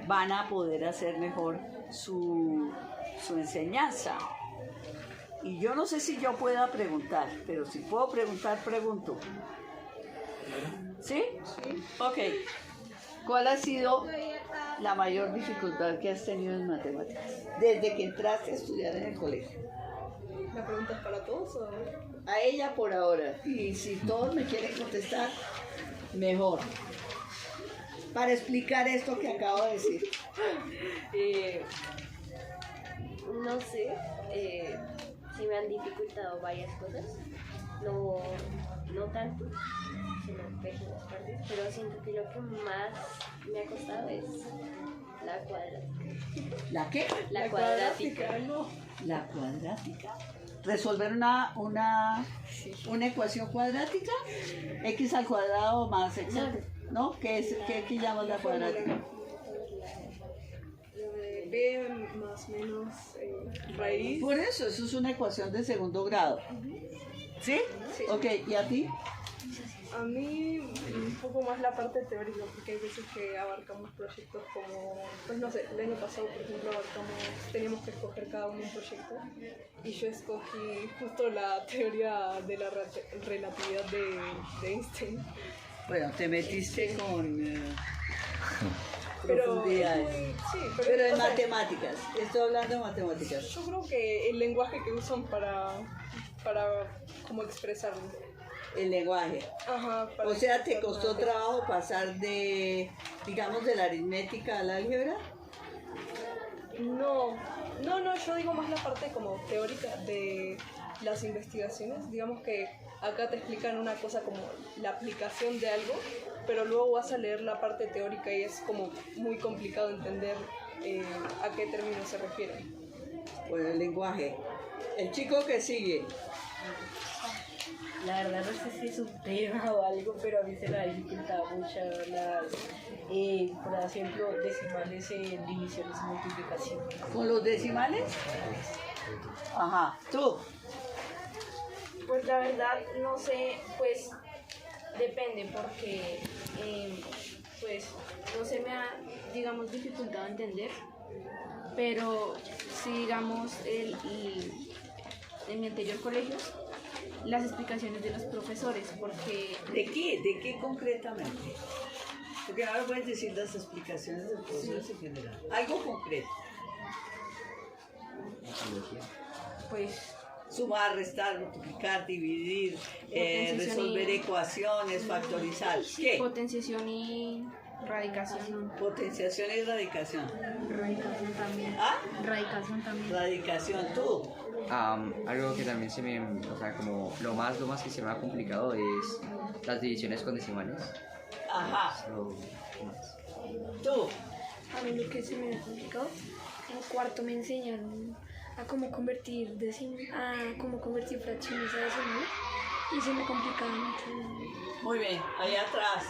van a poder hacer mejor su enseñanza. Y yo no sé si yo pueda preguntar, pero si puedo preguntar, pregunto. ¿Sí? Sí. Ok. ¿Cuál ha sido la mayor dificultad que has tenido en matemáticas desde que entraste a estudiar en el colegio? ¿La pregunta es para todos o...? A ella por ahora. Y si todos me quieren contestar, mejor. Para explicar esto que acabo de decir. No sé, si me han dificultado varias cosas, no tanto, sino pequeñas partes, pero siento que lo que más me ha costado es la cuadrática. ¿La qué? La cuadrática. No. La cuadrática. Resolver una ecuación cuadrática, x al cuadrado más x, ¿no? ¿Qué llamas la cuadrática? B más menos raíz. Por eso es una ecuación de segundo grado. ¿Sí? Sí. Ok, ¿y a ti? A mí un poco más la parte teórica, porque hay veces que abarcamos proyectos como, pues no sé, el año pasado por ejemplo teníamos que escoger cada uno un proyecto y yo escogí justo la teoría de la relatividad de Einstein. Bueno, te metiste con Pero profundidades. sí, Pero en o sea, matemáticas, estoy hablando de matemáticas. yo creo que el lenguaje que usan para como expresarlo. El lenguaje. Ajá, para O sea, ¿te expresar costó una- trabajo pasar digamos, de la aritmética al álgebra? No, yo digo más la parte como teórica de las investigaciones. Digamos que acá te explican una cosa como la aplicación de algo, pero luego vas a leer la parte teórica y es como muy complicado entender a qué términos se refieren. Bueno, el lenguaje. El chico que sigue. La verdad no sé si es un tema o algo, pero a mí se me ha dificultado mucho las, por ejemplo, decimales en divisiones y multiplicación. ¿Con los decimales? Ajá. ¿Tú? Pues la verdad, no sé, pues depende porque, pues, no se me ha, digamos, dificultado entender, pero sí, digamos, en mi anterior colegio, las explicaciones de los profesores, porque ¿De qué? ¿De qué concretamente? Porque ahora puedes decir las explicaciones del profesor en general. Algo concreto. pues Sumar, restar, multiplicar, dividir, Potenciación resolver y- ecuaciones, factorizar. ¿Qué? potenciación y radicación. Potenciación y radicación. Radicación también. ¿Ah? Radicación también. Radicación. ¿Tú? Algo que también o sea, como lo más que se me ha complicado es las divisiones con decimales. Ajá. ¿Qué más? ¿Tú? A mí lo que se me ha complicado, en cuarto me enseñaron a cómo convertir fracciones a decimales y se me complicaba mucho. Muy bien. Allá atrás.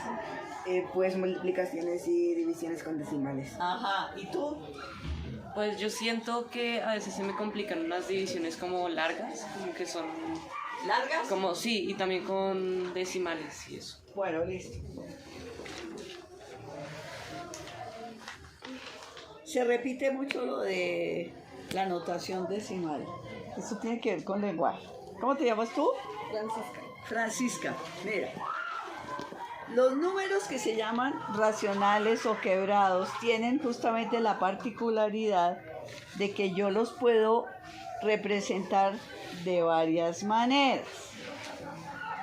Pues multiplicaciones y divisiones con decimales. Ajá. ¿Y tú? Pues yo siento que a veces se me complican unas divisiones como largas, como que son ¿Largas? como sí, y también con decimales y eso. Bueno, listo. Se repite mucho lo de la notación decimal. Eso tiene que ver con lenguaje. ¿Cómo te llamas tú? Francisca. Francisca, mira. Los números que se llaman racionales o quebrados tienen justamente la particularidad de que yo los puedo representar de varias maneras.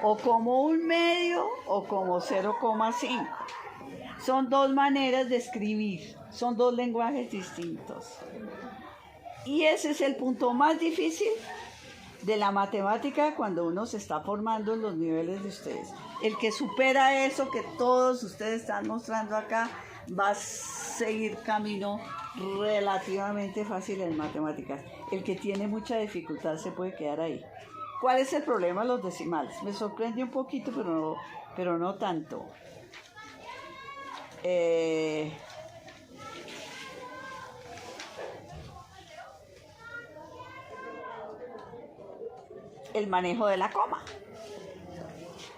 O como un medio o como 0,5. Son dos maneras de escribir, son dos lenguajes distintos. Y ese es el punto más difícil de la matemática cuando uno se está formando en los niveles de ustedes. El que supera eso que todos ustedes están mostrando acá va a seguir camino relativamente fácil en matemáticas. El que tiene mucha dificultad se puede quedar ahí. ¿Cuál es el problema de los decimales? Me sorprende un poquito, pero no tanto. El manejo de la coma.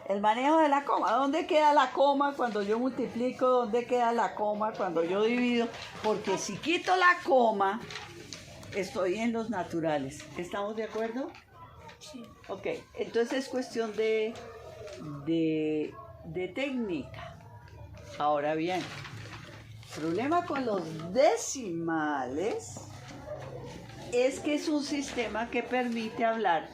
El manejo de la coma. ¿Dónde queda la coma cuando yo multiplico? ¿Dónde queda la coma cuando yo divido? Porque si quito la coma, estoy en los naturales. ¿Estamos de acuerdo? Sí. Ok, entonces es cuestión de técnica. Ahora bien, el problema con los decimales es que es un sistema que permite hablar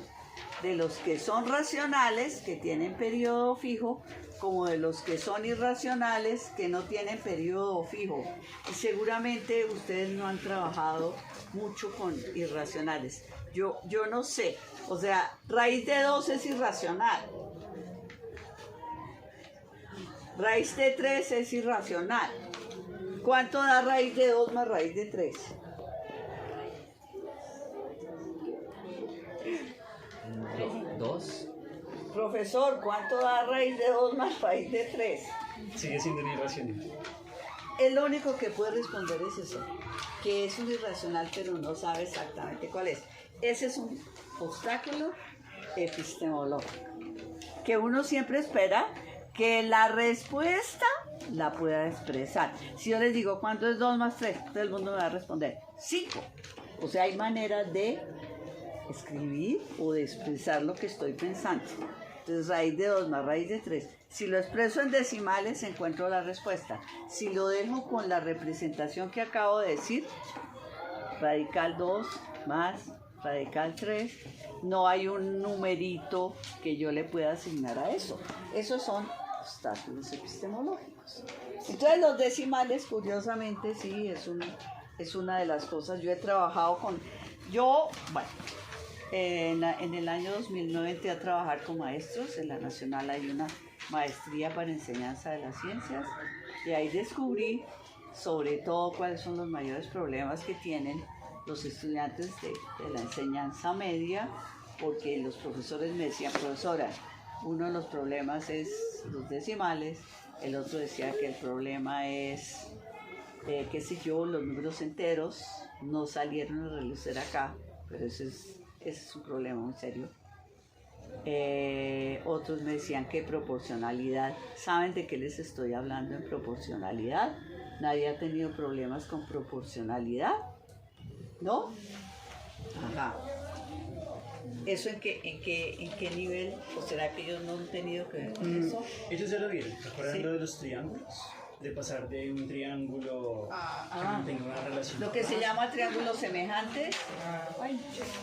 de los que son racionales, que tienen periodo fijo, como de los que son irracionales, que no tienen periodo fijo. Y seguramente ustedes no han trabajado mucho con irracionales. Yo no sé. O sea, raíz de 2 es irracional. Raíz de 3 es irracional. ¿Cuánto da raíz de 2 más raíz de 3? ¿2? Profesor, ¿cuánto da raíz de 2 más raíz de 3? Sigue siendo irracional. El único que puede responder es eso, que es un irracional, pero no sabe exactamente cuál es. Ese es un obstáculo epistemológico, que uno siempre espera que la respuesta la pueda expresar. Si yo les digo, ¿cuánto es 2 más 3? Todo el mundo me va a responder, 5. O sea, hay maneras de escribir o de expresar lo que estoy pensando. Entonces, raíz de 2 más raíz de 3. Si lo expreso en decimales, encuentro la respuesta. Si lo dejo con la representación que acabo de decir, radical 2 más radical 3, no hay un numerito que yo le pueda asignar a eso. Esos son obstáculos epistemológicos. Entonces, los decimales, curiosamente, sí, es una de las cosas. Yo he trabajado con... en el año 2009 entré a trabajar con maestros. En la Nacional hay una maestría para enseñanza de las ciencias y ahí descubrí sobre todo cuáles son los mayores problemas que tienen los estudiantes de la enseñanza media, porque los profesores me decían, profesora, uno de los problemas es los decimales, el otro decía que el problema es, los números enteros no salieron a relucir acá, pero ese es un problema muy serio. Otros me decían que proporcionalidad. ¿Saben de qué les estoy hablando en proporcionalidad? ¿Nadie ha tenido problemas con proporcionalidad? ¿No? Ajá. ¿Eso en qué nivel? ¿O será que ellos no han tenido que ver con eso? Ellos ya lo vieron, ¿se acuerdan Sí. lo de los triángulos? De pasar de un triángulo que no tenga una relación. Lo que se llama triángulos semejantes.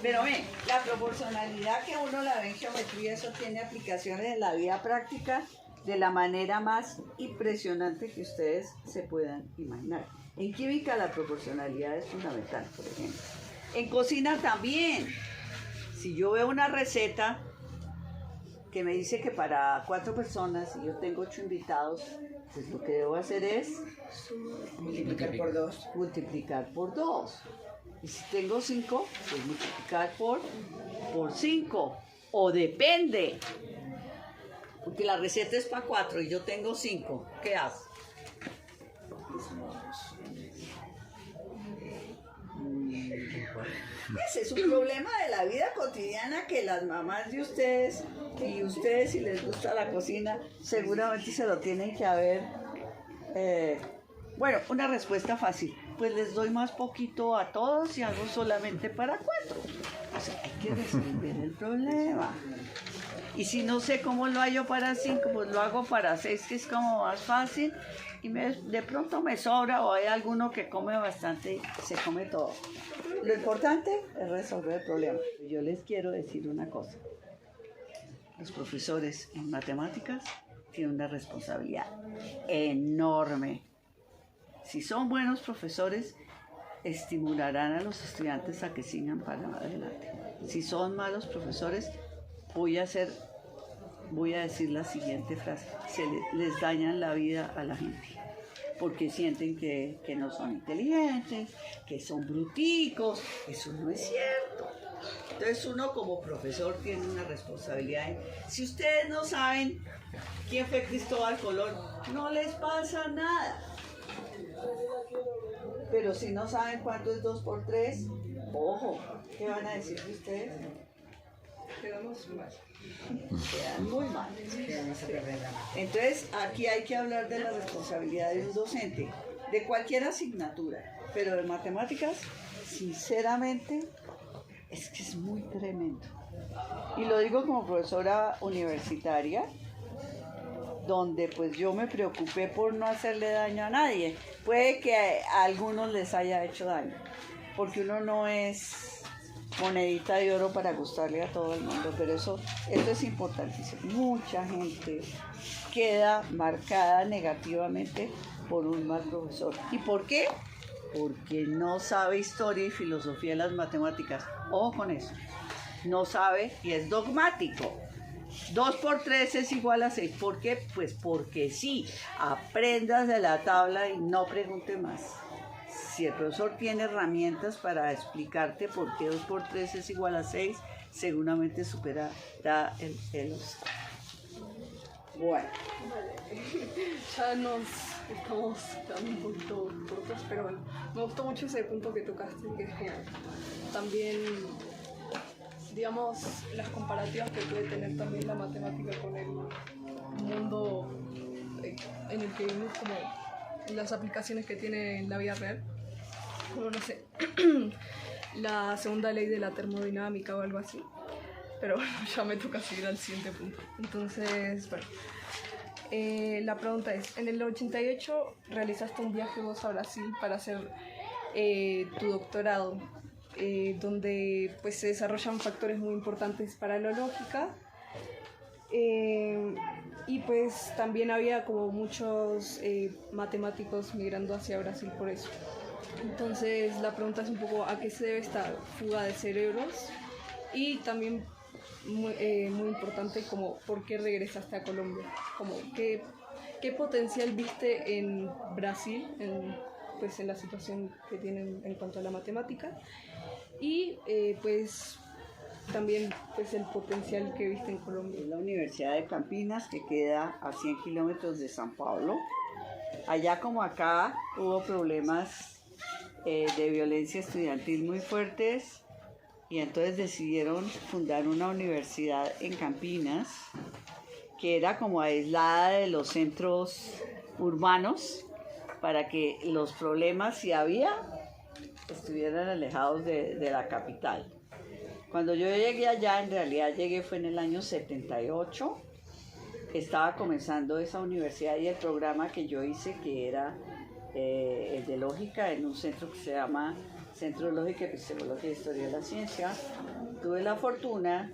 Pero ven, la proporcionalidad que uno la ve en geometría, eso tiene aplicaciones en la vida práctica de la manera más impresionante que ustedes se puedan imaginar. En química la proporcionalidad es fundamental, por ejemplo. En cocina también. Si yo veo una receta que me dice que para 4 personas y yo tengo 8 invitados, pues lo que debo hacer es Multiplicar por 2. multiplicar por 2. Y si tengo 5, pues multiplicar por 5. O depende. Porque la receta es para 4 y yo tengo 5. ¿Qué hago? Ese es un problema de la vida cotidiana que las mamás de ustedes y ustedes, si les gusta la cocina, seguramente se lo tienen que haber. Bueno, una respuesta fácil. Pues les doy más poquito a todos y hago solamente para 4. O sea, hay que resolver el problema. Y si no sé cómo lo hallo para 5, pues lo hago para 6, que es como más fácil. Y de pronto me sobra o hay alguno que come bastante y se come todo. Lo importante es resolver el problema. Yo les quiero decir una cosa. Los profesores en matemáticas tienen una responsabilidad enorme. Si son buenos profesores, estimularán a los estudiantes a que sigan para adelante. Si son malos profesores, voy a decir la siguiente frase: les dañan la vida a la gente, porque sienten que no son inteligentes, que son bruticos. Eso no es cierto. Entonces uno como profesor tiene una responsabilidad. Si ustedes no saben quién fue Cristóbal Colón, no les pasa nada. Pero si no saben cuánto es 2 por 3, ojo, ¿qué van a decir de ustedes? Quedamos mal. Quedan muy mal. Entonces aquí hay que hablar de la responsabilidad de un docente, de cualquier asignatura, pero de matemáticas, sinceramente, es que es muy tremendo. Y lo digo como profesora universitaria, donde pues yo me preocupé por no hacerle daño a nadie. Puede que a algunos les haya hecho daño, porque uno no es monedita de oro para gustarle a todo el mundo, pero eso es importantísimo. Mucha gente queda marcada negativamente por un mal profesor. ¿Y por qué? Porque no sabe historia y filosofía de las matemáticas. Ojo con eso. No sabe y es dogmático. 2 por 3 es igual a 6. ¿Por qué? Pues porque sí. Aprendas de la tabla y no pregunte más. Si el profesor tiene herramientas para explicarte por qué 2 por 3 es igual a 6, seguramente superará el obstáculo. Bueno. Ya nos estamos dando un poquito cortos, pero bueno, me gustó mucho ese punto que tocaste, que es genial. También, digamos, las comparativas que puede tener también la matemática con el mundo en el que vivimos, como las aplicaciones que tiene en la vida real, como no sé, la segunda ley de la termodinámica o algo así. Pero bueno, ya me toca seguir al siguiente punto. Entonces, bueno, la pregunta es, en el 88 realizaste un viaje vos a Brasil para hacer tu doctorado, donde pues se desarrollan factores muy importantes para la lógica, y pues también había como muchos matemáticos migrando hacia Brasil por eso. Entonces la pregunta es un poco a qué se debe esta fuga de cerebros, y también muy importante, como por qué regresaste a Colombia, como qué potencial viste en Brasil, pues en la situación que tienen en cuanto a la matemática, y pues también pues el potencial que viste en Colombia. La Universidad de Campinas, que queda a 100 kilómetros de San Pablo. Allá como acá hubo problemas de violencia estudiantil muy fuertes, y entonces decidieron fundar una universidad en Campinas, que era como aislada de los centros urbanos, para que los problemas, si había, estuvieran alejados de la capital. Cuando yo llegué allá, en realidad fue en el año 78, estaba comenzando esa universidad, y el programa que yo hice, que era el de lógica, en un centro que se llama Centro de Lógica, Epistemología e Historia de la Ciencia, tuve la fortuna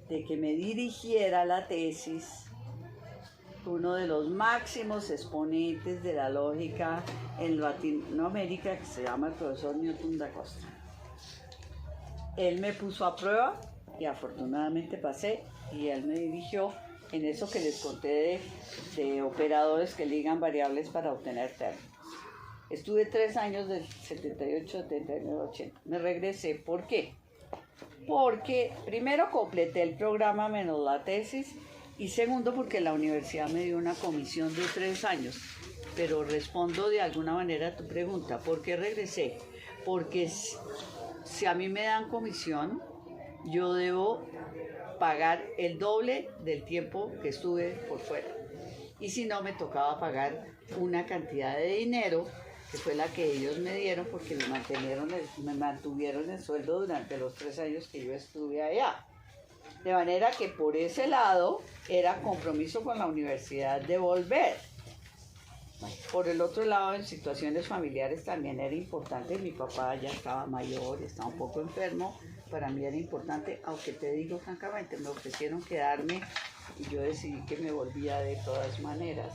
de que me dirigiera la tesis uno de los máximos exponentes de la lógica en Latinoamérica, que se llama el profesor Newton da Costa. Él me puso a prueba y afortunadamente pasé, y él me dirigió en eso que les conté de operadores que ligan variables para obtener términos. Estuve 3 años del 78, 79, 80. Me regresé. ¿Por qué? Porque primero completé el programa menos la tesis, y segundo porque la universidad me dio una comisión de 3 años. Pero respondo de alguna manera a tu pregunta. ¿Por qué regresé? Porque si a mí me dan comisión, yo debo pagar el doble del tiempo que estuve por fuera. Y si no, me tocaba pagar una cantidad de dinero, que fue la que ellos me dieron, porque me mantuvieron el sueldo durante los 3 años que yo estuve allá. De manera que por ese lado era compromiso con la universidad de volver. Por el otro lado, en situaciones familiares también era importante. Mi papá ya estaba mayor, estaba un poco enfermo. Para mí era importante, aunque te digo francamente, me ofrecieron quedarme y yo decidí que me volvía de todas maneras.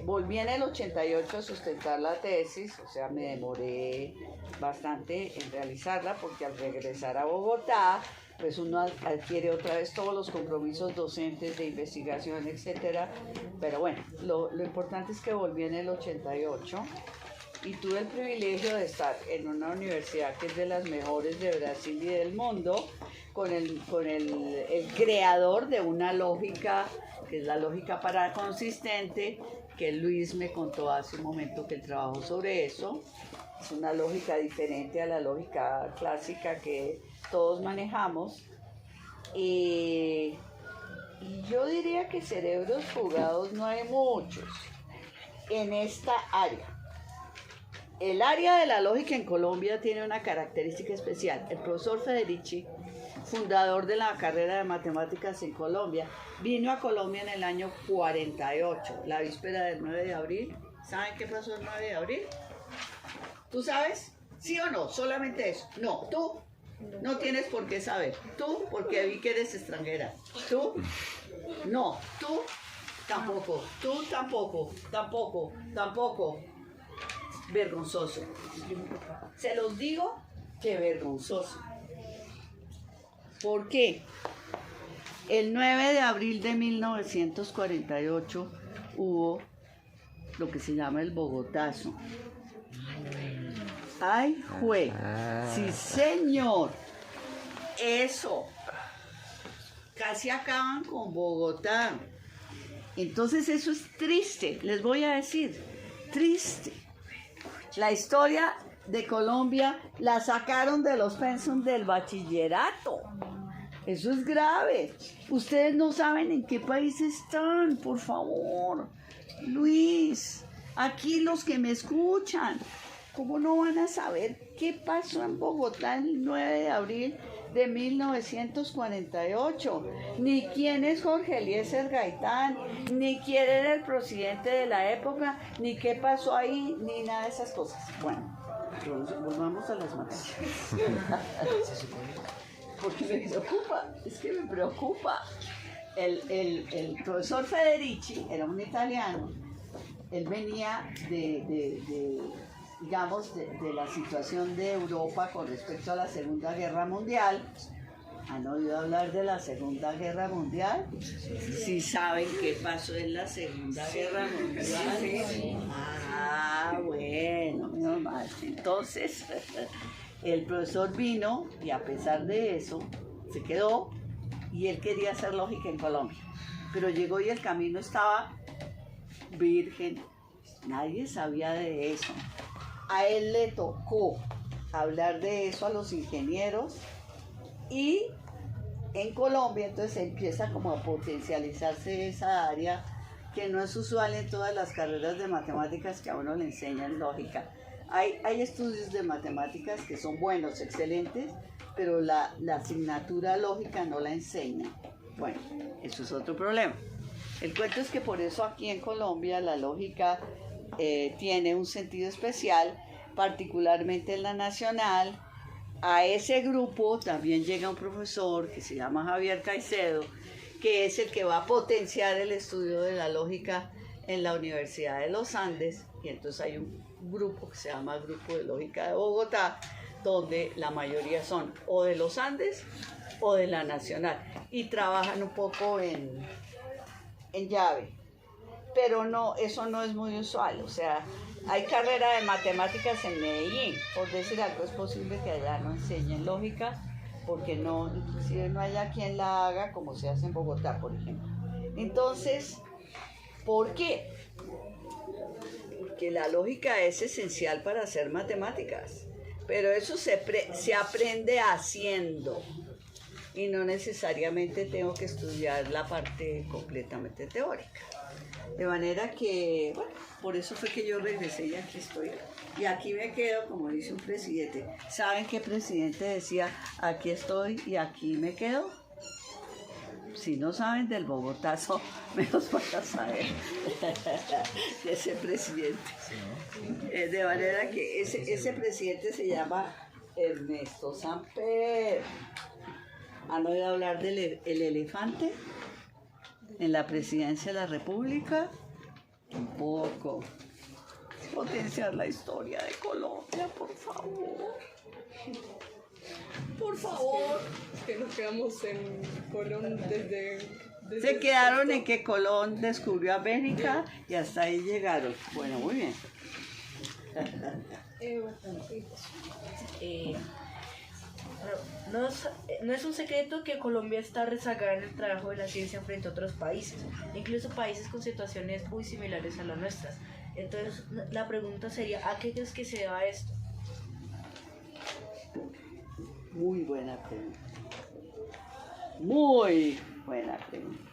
Volví en el 88 a sustentar la tesis, o sea, me demoré bastante en realizarla porque al regresar a Bogotá, pues uno adquiere otra vez todos los compromisos docentes de investigación, etcétera. Pero bueno, lo importante es que volví en el 88 y tuve el privilegio de estar en una universidad que es de las mejores de Brasil y del mundo, con el creador de una lógica, que es la lógica paraconsistente, que Luis me contó hace un momento que él trabajó sobre eso. Es una lógica diferente a la lógica clásica que todos manejamos. Y yo diría que cerebros fugados no hay muchos en esta área. El área de la lógica en Colombia tiene una característica especial. El profesor Federici, fundador de la carrera de matemáticas en Colombia, vino a Colombia en el año 48, la víspera del 9 de abril. ¿Saben qué pasó el 9 de abril? ¿Tú sabes? ¿Sí o no? Solamente eso. No, tú no tienes por qué saber. Tú, porque vi que eres extranjera. Tú, no. Tú, tampoco. Tú, tampoco. Tampoco. Tampoco. Vergonzoso. Se los digo que vergonzoso. ¿Por qué? El 9 de abril de 1948 hubo lo que se llama el Bogotazo. ¡Ay, jue! ¡Sí, señor! Eso. Casi acaban con Bogotá. Entonces eso es triste, les voy a decir, triste. La historia de Colombia la sacaron de los pensum del bachillerato. Eso es grave. Ustedes no saben en qué país están, por favor. Luis, aquí los que me escuchan, ¿cómo no van a saber qué pasó en Bogotá el 9 de abril de 1948? Ni quién es Jorge Eliezer Gaitán, ni quién era el presidente de la época, ni qué pasó ahí, ni nada de esas cosas. Bueno, volvamos a las materias. Porque me preocupa, es que me preocupa. El profesor Federici era un italiano. Él venía digamos, de la situación de Europa con respecto a la Segunda Guerra Mundial. ¿Han oído hablar de la Segunda Guerra Mundial? ¿Sí saben qué pasó en la Segunda Guerra Mundial? Sí. Ah, bueno, menos mal. Entonces, el profesor vino y a pesar de eso, se quedó y él quería hacer lógica en Colombia. Pero llegó y el camino estaba virgen. Nadie sabía de eso. A él le tocó hablar de eso a los ingenieros y en Colombia entonces empieza como a potencializarse esa área que no es usual en todas las carreras de matemáticas que a uno le enseñan lógica. Hay estudios de matemáticas que son buenos, excelentes, pero la asignatura lógica no la enseñan. Bueno, eso es otro problema. El cuento es que por eso aquí en Colombia la lógica tiene un sentido especial, particularmente en la nacional. A ese grupo también llega un profesor que se llama Javier Caicedo, que es el que va a potenciar el estudio de la lógica en la Universidad de los Andes, y entonces hay un grupo que se llama Grupo de Lógica de Bogotá, donde la mayoría son o de los Andes o de la Nacional, y trabajan un poco en llave. Pero no, eso no es muy usual, o sea, hay carrera de matemáticas en Medellín, por decir algo, es posible que allá no enseñen lógica, porque no, inclusive no haya quien la haga como se hace en Bogotá, por ejemplo. Entonces, ¿por qué? Porque la lógica es esencial para hacer matemáticas, pero eso se aprende haciendo, y no necesariamente tengo que estudiar la parte completamente teórica. De manera que, bueno, por eso fue que yo regresé y aquí estoy. Y aquí me quedo, como dice un presidente. ¿Saben qué presidente decía? Aquí estoy y aquí me quedo. Si no saben del Bogotazo, menos van a saber de ese presidente. De manera que ese presidente se llama Ernesto Samper. ¿Han oído hablar del elefante en la presidencia de la República? Un poco. Potenciar la historia de Colombia, por favor. Por favor. Que nos quedamos en Colón desde Se quedaron en que Colón descubrió América y hasta ahí llegaron. Bueno, muy bien. No es un secreto que Colombia está rezagada en el trabajo de la ciencia frente a otros países, incluso países con situaciones muy similares a las nuestras. Entonces, la pregunta sería, ¿a qué crees que se deba esto? Muy buena pregunta. Muy buena pregunta.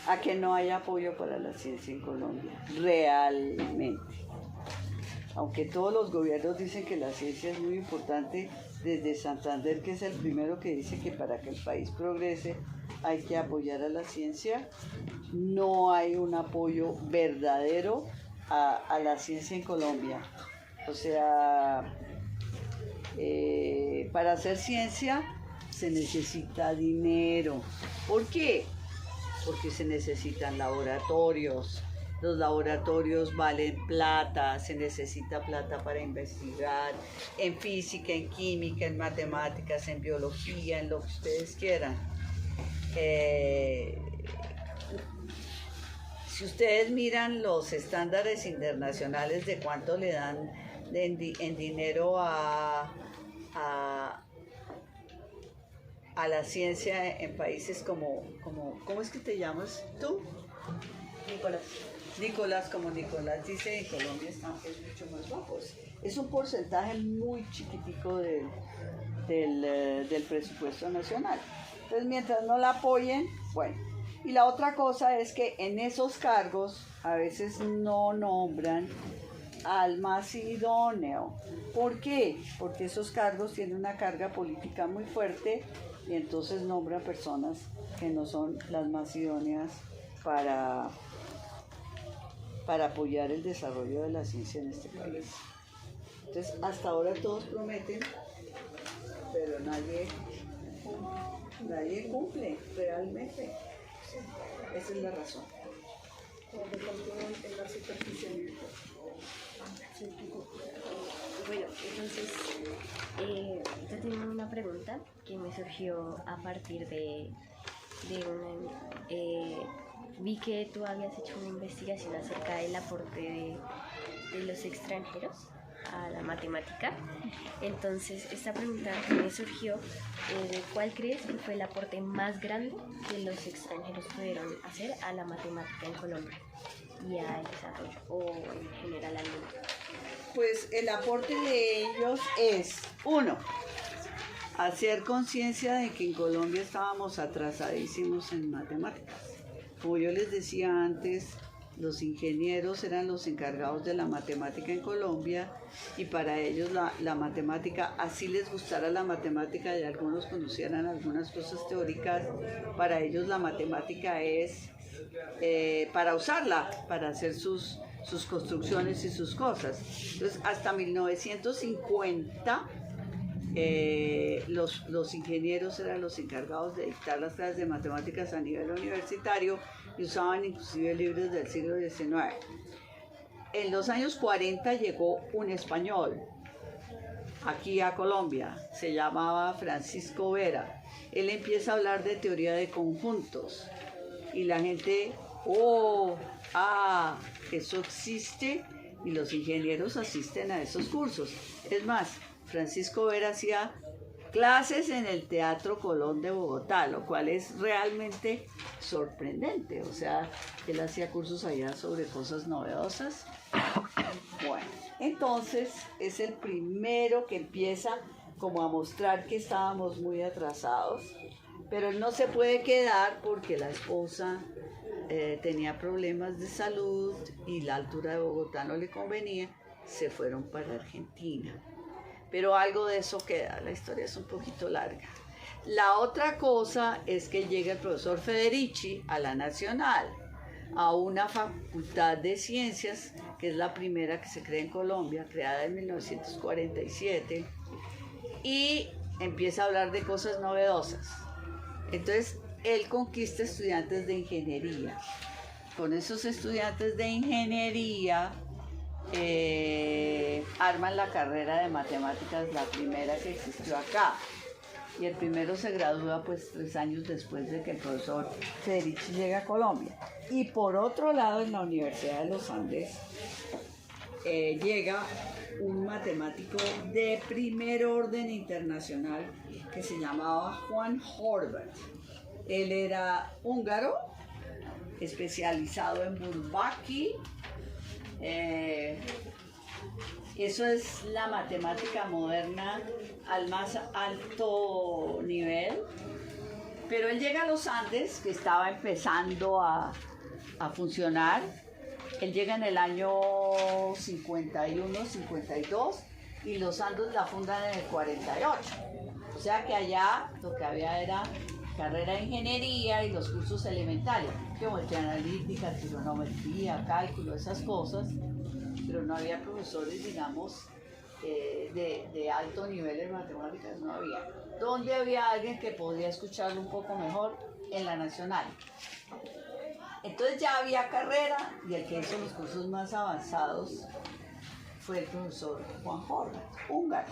A que no hay apoyo para la ciencia en Colombia, realmente. Aunque todos los gobiernos dicen que la ciencia es muy importante, desde Santander, que es el primero que dice que para que el país progrese hay que apoyar a la ciencia, no hay un apoyo verdadero a la ciencia en Colombia. O sea, para hacer ciencia se necesita dinero. ¿Por qué? Porque se necesitan laboratorios. Los laboratorios valen plata, se necesita plata para investigar en física, en química, en matemáticas, en biología, en lo que ustedes quieran. Si ustedes miran los estándares internacionales de cuánto le dan en dinero a la ciencia en países como ¿cómo es que te llamas tú? Nicolás, como Nicolás dice, en Colombia es mucho más bajo. Es un porcentaje muy chiquitico del presupuesto nacional. Entonces, mientras no la apoyen, bueno. Y la otra cosa es que en esos cargos a veces no nombran al más idóneo. ¿Por qué? Porque esos cargos tienen una carga política muy fuerte y entonces nombran personas que no son las más idóneas para apoyar el desarrollo de la ciencia en este país. Entonces, hasta ahora todos prometen, pero nadie cumple realmente. Esa es la razón. Bueno, entonces yo tengo una pregunta que me surgió a partir de vi que tú habías hecho una investigación acerca del aporte de los extranjeros a la matemática. Entonces, esta pregunta que me surgió, ¿cuál crees que fue el aporte más grande que los extranjeros pudieron hacer a la matemática en Colombia y al desarrollo, o en general al mundo? Pues el aporte de ellos es, uno, hacer conciencia de que en Colombia estábamos atrasadísimos en matemáticas. Como yo les decía antes, los ingenieros eran los encargados de la matemática en Colombia y para ellos la matemática, así les gustara la matemática y algunos conocieran algunas cosas teóricas, para ellos la matemática es para usarla, para hacer sus construcciones y sus cosas. Entonces, hasta 1950, los ingenieros eran los encargados de dictar las clases de matemáticas a nivel universitario y usaban inclusive libros del siglo XIX. En los años 40 llegó un español aquí a Colombia, se llamaba Francisco Vera. Él empieza a hablar de teoría de conjuntos y la gente, eso existe, y los ingenieros asisten a esos cursos. Es más, Francisco Vera hacía clases en el Teatro Colón de Bogotá, lo cual es realmente sorprendente. O sea, él hacía cursos allá sobre cosas novedosas. Bueno, entonces es el primero que empieza como a mostrar que estábamos muy atrasados, pero él no se puede quedar porque la esposa tenía problemas de salud y la altura de Bogotá no le convenía, se fueron para Argentina. Pero algo de eso queda, la historia es un poquito larga. La otra cosa es que llega el profesor Federici a la Nacional, a una facultad de ciencias, que es la primera que se crea en Colombia, creada en 1947, y empieza a hablar de cosas novedosas. Entonces, él conquista estudiantes de ingeniería. Con esos estudiantes de ingeniería arman la carrera de matemáticas, la primera que existió acá. Y el primero se gradúa pues 3 años después de que el profesor Federici llega a Colombia. Y por otro lado, en la Universidad de los Andes llega un matemático de primer orden internacional que se llamaba Juan Horvath. Él era húngaro, especializado en Bourbaki. Eso es la matemática moderna al más alto nivel. Pero él llega a los Andes, que estaba empezando a funcionar. Él llega en el año 51, 52 y los Andes la fundan en el 48. O sea que allá lo que había era carrera de ingeniería y los cursos elementales, geometría analítica, trigonometría, cálculo, esas cosas, pero no había profesores, digamos, de alto nivel en matemáticas, no había. ¿Dónde había alguien que podía escucharlo un poco mejor? En la Nacional. Entonces ya había carrera y el que hizo los cursos más avanzados fue el profesor Juan Horvath, húngaro.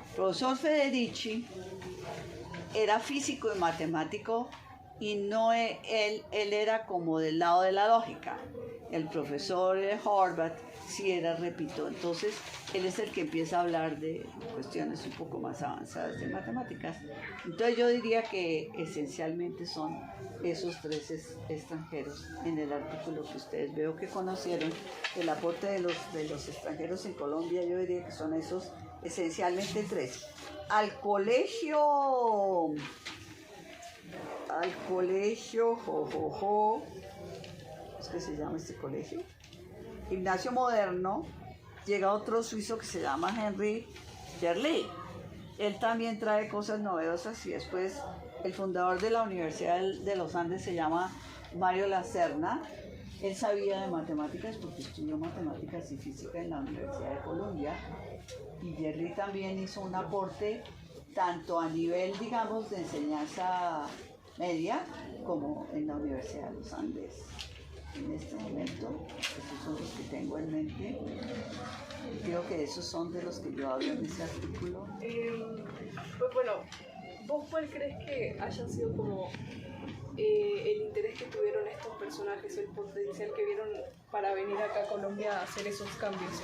El profesor Federici era físico y matemático y no él era como del lado de la lógica. El profesor Horvath sí era, repito, entonces él es el que empieza a hablar de cuestiones un poco más avanzadas de matemáticas. Entonces yo diría que esencialmente son esos 3 extranjeros en el artículo que ustedes veo que conocieron. El aporte de los extranjeros en Colombia, yo diría que son esos esencialmente 3. Al colegio, ¿es que se llama este colegio? Gimnasio Moderno, llega otro suizo que se llama Henry Gerli. Él también trae cosas novedosas y después el fundador de la Universidad de los Andes se llama Mario Lacerna. Él sabía de matemáticas porque estudió matemáticas y física en la Universidad de Columbia. Y Gerli también hizo un aporte tanto a nivel, digamos, de enseñanza media como en la Universidad de los Andes. En este momento, esos son los que tengo en mente. Creo que esos son de los que yo hablo en ese artículo. Pues bueno, ¿vos cuál crees que haya sido como el interés que tuvieron estos personajes o el potencial que vieron para venir acá a Colombia a hacer esos cambios?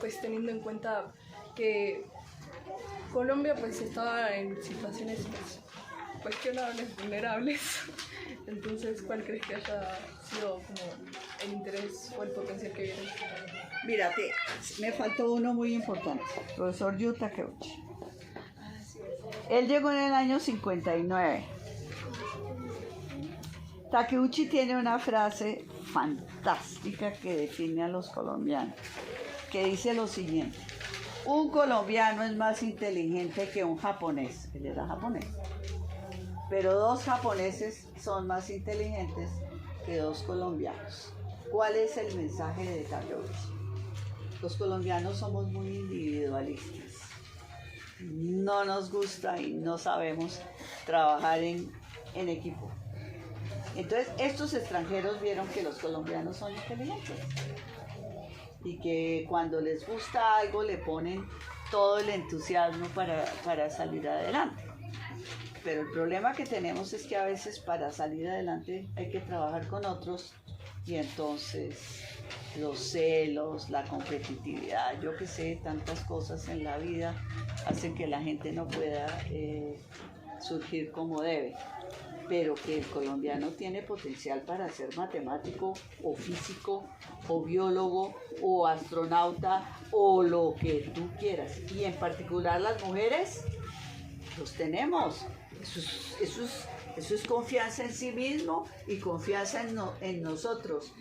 Pues teniendo en cuenta que Colombia pues estaba en situaciones pues, cuestionables, vulnerables. Entonces, ¿cuál crees que haya sido como el interés o el potencial que vieron? Mírate, me faltó uno muy importante, profesor Yu Takeuchi. Él llegó en el año 59. Takeuchi tiene una frase fantástica que define a los colombianos, que dice lo siguiente: un colombiano es más inteligente que un japonés. Él era japonés. Pero 2 japoneses son más inteligentes que 2 colombianos. ¿Cuál es el mensaje de Takeuchi? Los colombianos somos muy individualistas. No nos gusta y no sabemos trabajar en equipo. Entonces, estos extranjeros vieron que los colombianos son inteligentes y que cuando les gusta algo le ponen todo el entusiasmo para salir adelante. Pero el problema que tenemos es que a veces para salir adelante hay que trabajar con otros y entonces los celos, la competitividad, yo que sé, tantas cosas en la vida hacen que la gente no pueda surgir como debe. Pero que el colombiano tiene potencial para ser matemático o físico o biólogo o astronauta o lo que tú quieras. Y en particular las mujeres los tenemos. Eso es confianza en sí mismo y confianza en nosotros.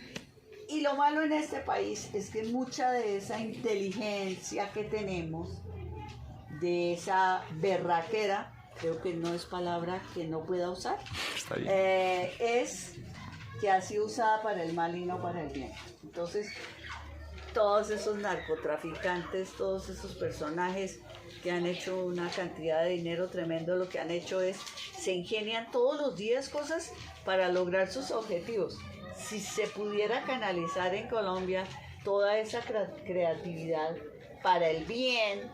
Y lo malo en este país es que mucha de esa inteligencia que tenemos, de esa berraquera, creo que no es palabra que no pueda usar, es que ha sido usada para el mal y no para el bien. Entonces, todos esos narcotraficantes, todos esos personajes que han hecho una cantidad de dinero tremendo, lo que han hecho es, se ingenian todos los días cosas para lograr sus objetivos. Si se pudiera canalizar en Colombia toda esa creatividad para el bien,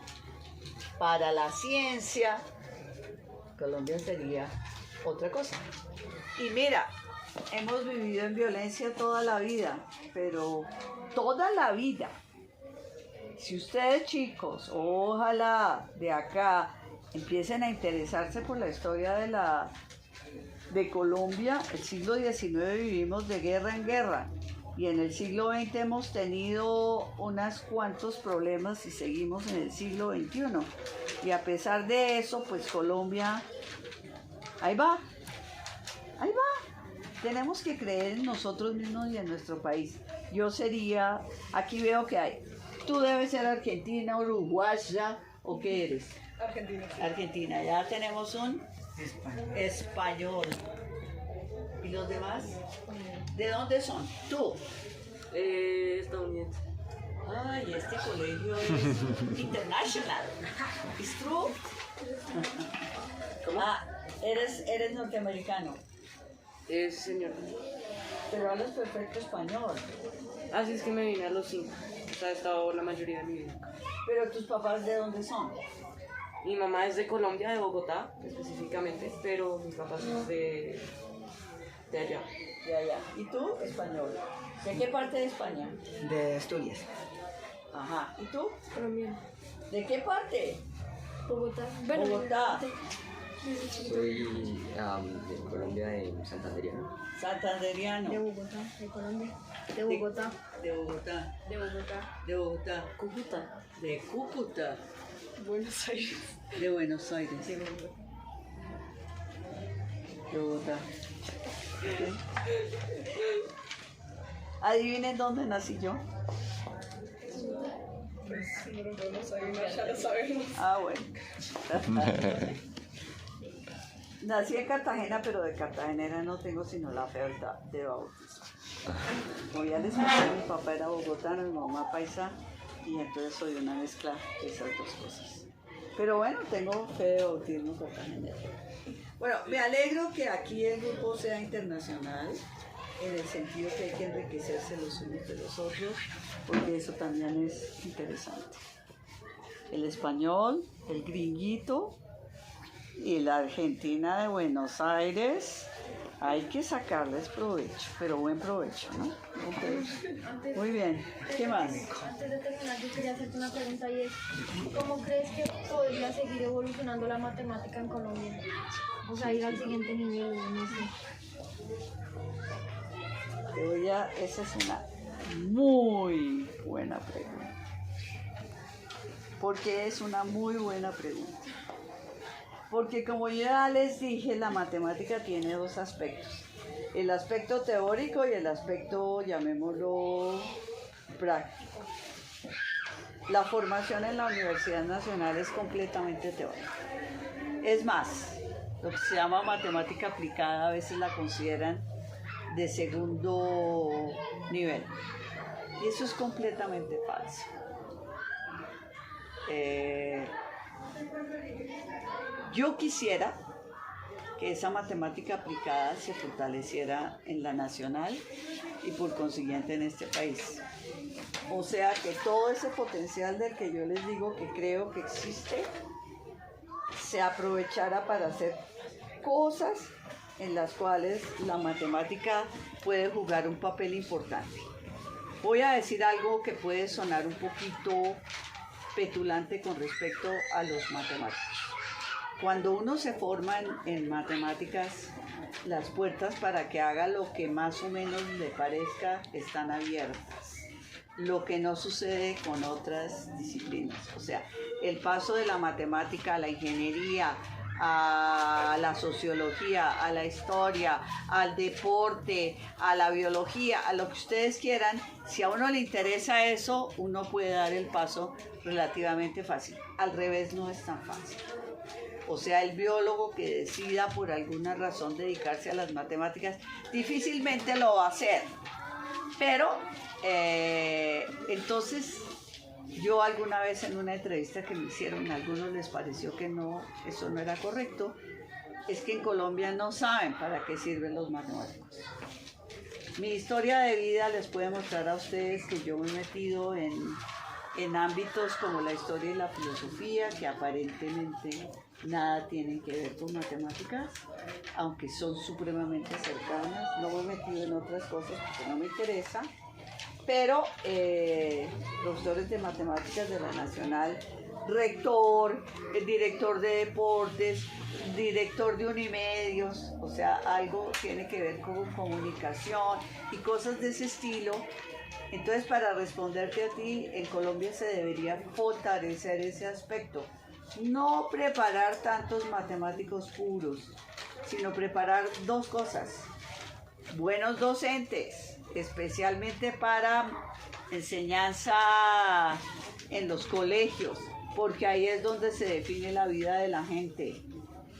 para la ciencia, Colombia sería otra cosa. Y mira, hemos vivido en violencia toda la vida, pero toda la vida. Si ustedes, chicos, ojalá de acá empiecen a interesarse por la historia de Colombia, el siglo XIX vivimos de guerra en guerra y en el siglo XX hemos tenido unos cuantos problemas y seguimos en el siglo XXI. Y a pesar de eso, pues Colombia, ahí va, ahí va. Tenemos que creer en nosotros mismos y en nuestro país. Yo sería, aquí veo que hay, tú debes ser argentina, uruguaya, ¿o qué eres? Argentina. Argentina, ya tenemos un español. ¿Y los demás? ¿De dónde son? Tú. Estadounidense. Ay, este colegio es international. ¿Es true? ¿Cómo? Ah, eres norteamericano, Señor. pero hablas perfecto español. Así es que me vine a los 5. O sea, he estado la mayoría de mi vida acá. Pero tus papás, ¿de dónde son? Mi mamá es de Colombia, de Bogotá específicamente, pero mis papás son de allá. De allá. ¿Y tú? Español. ¿De qué parte de España? De Asturias. Ajá. ¿Y tú? Colombiano. ¿De qué parte? Bogotá. Bogotá. Soy de Colombia, de Santanderiano. Santanderiano. De Bogotá, de Colombia. De Bogotá. De Bogotá. De Bogotá. De Bogotá. Cúcuta. De Cúcuta. Buenos Aires. De Buenos Aires. De Bogotá. De Bogotá. Ok. Adivinen dónde nací yo. Pues, bueno, Buenos Aires, ya lo sabemos. Ah, bueno. Nací en Cartagena, pero de cartagenera no tengo sino la fe de bautismo. Como ya les conté, mi papá era bogotano, mi mamá paisa, y entonces soy una mezcla de esas dos cosas. Pero bueno, tengo fe de bautismo cartagenera. Bueno, me alegro que aquí el grupo sea internacional, en el sentido que hay que enriquecerse los unos de los otros, porque eso también es interesante. El español, el gringuito y la Argentina de Buenos Aires, hay que sacarles provecho, pero buen provecho, ¿no? Ok. Muy bien, ¿qué más? Antes de terminar, yo quería hacerte una pregunta y es, ¿cómo crees que podría seguir evolucionando la matemática en Colombia? O sea, ir al siguiente nivel en eso. Esa es una muy buena pregunta. Porque es una muy buena pregunta. Porque como ya les dije, la matemática tiene dos aspectos. El aspecto teórico y el aspecto, llamémoslo, práctico. La formación en la Universidad Nacional es completamente teórica. Es más, lo que se llama matemática aplicada a veces la consideran de segundo nivel. Y eso es completamente falso. Yo quisiera que esa matemática aplicada se fortaleciera en la nacional y por consiguiente en este país. O sea, que todo ese potencial del que yo les digo que creo que existe, se aprovechara para hacer cosas en las cuales la matemática puede jugar un papel importante. Voy a decir algo que puede sonar un poquito petulante con respecto a los matemáticos. Cuando uno se forma en matemáticas, las puertas para que haga lo que más o menos le parezca están abiertas. Lo que no sucede con otras disciplinas. O sea, el paso de la matemática a la ingeniería, a la sociología, a la historia, al deporte, a la biología, a lo que ustedes quieran, si a uno le interesa eso, uno puede dar el paso relativamente fácil. Al revés no es tan fácil. O sea, el biólogo que decida por alguna razón dedicarse a las matemáticas difícilmente lo va a hacer. Pero Entonces, yo alguna vez en una entrevista que me hicieron, a algunos les pareció que no, eso no era correcto, es que en Colombia no saben para qué sirven los matemáticos. Mi historia de vida les puede mostrar a ustedes que yo me he metido en ámbitos como la historia y la filosofía, que aparentemente nada tienen que ver con matemáticas, aunque son supremamente cercanas. No me he metido en otras cosas porque no me interesa, pero profesores de matemáticas de la Nacional, rector, director de deportes, director de Unimedios, o sea, algo tiene que ver con comunicación y cosas de ese estilo. Entonces, para responderte a ti, en Colombia se debería fortalecer ese aspecto. No preparar tantos matemáticos puros, sino preparar dos cosas. Buenos docentes, especialmente para enseñanza en los colegios, porque ahí es donde se define la vida de la gente.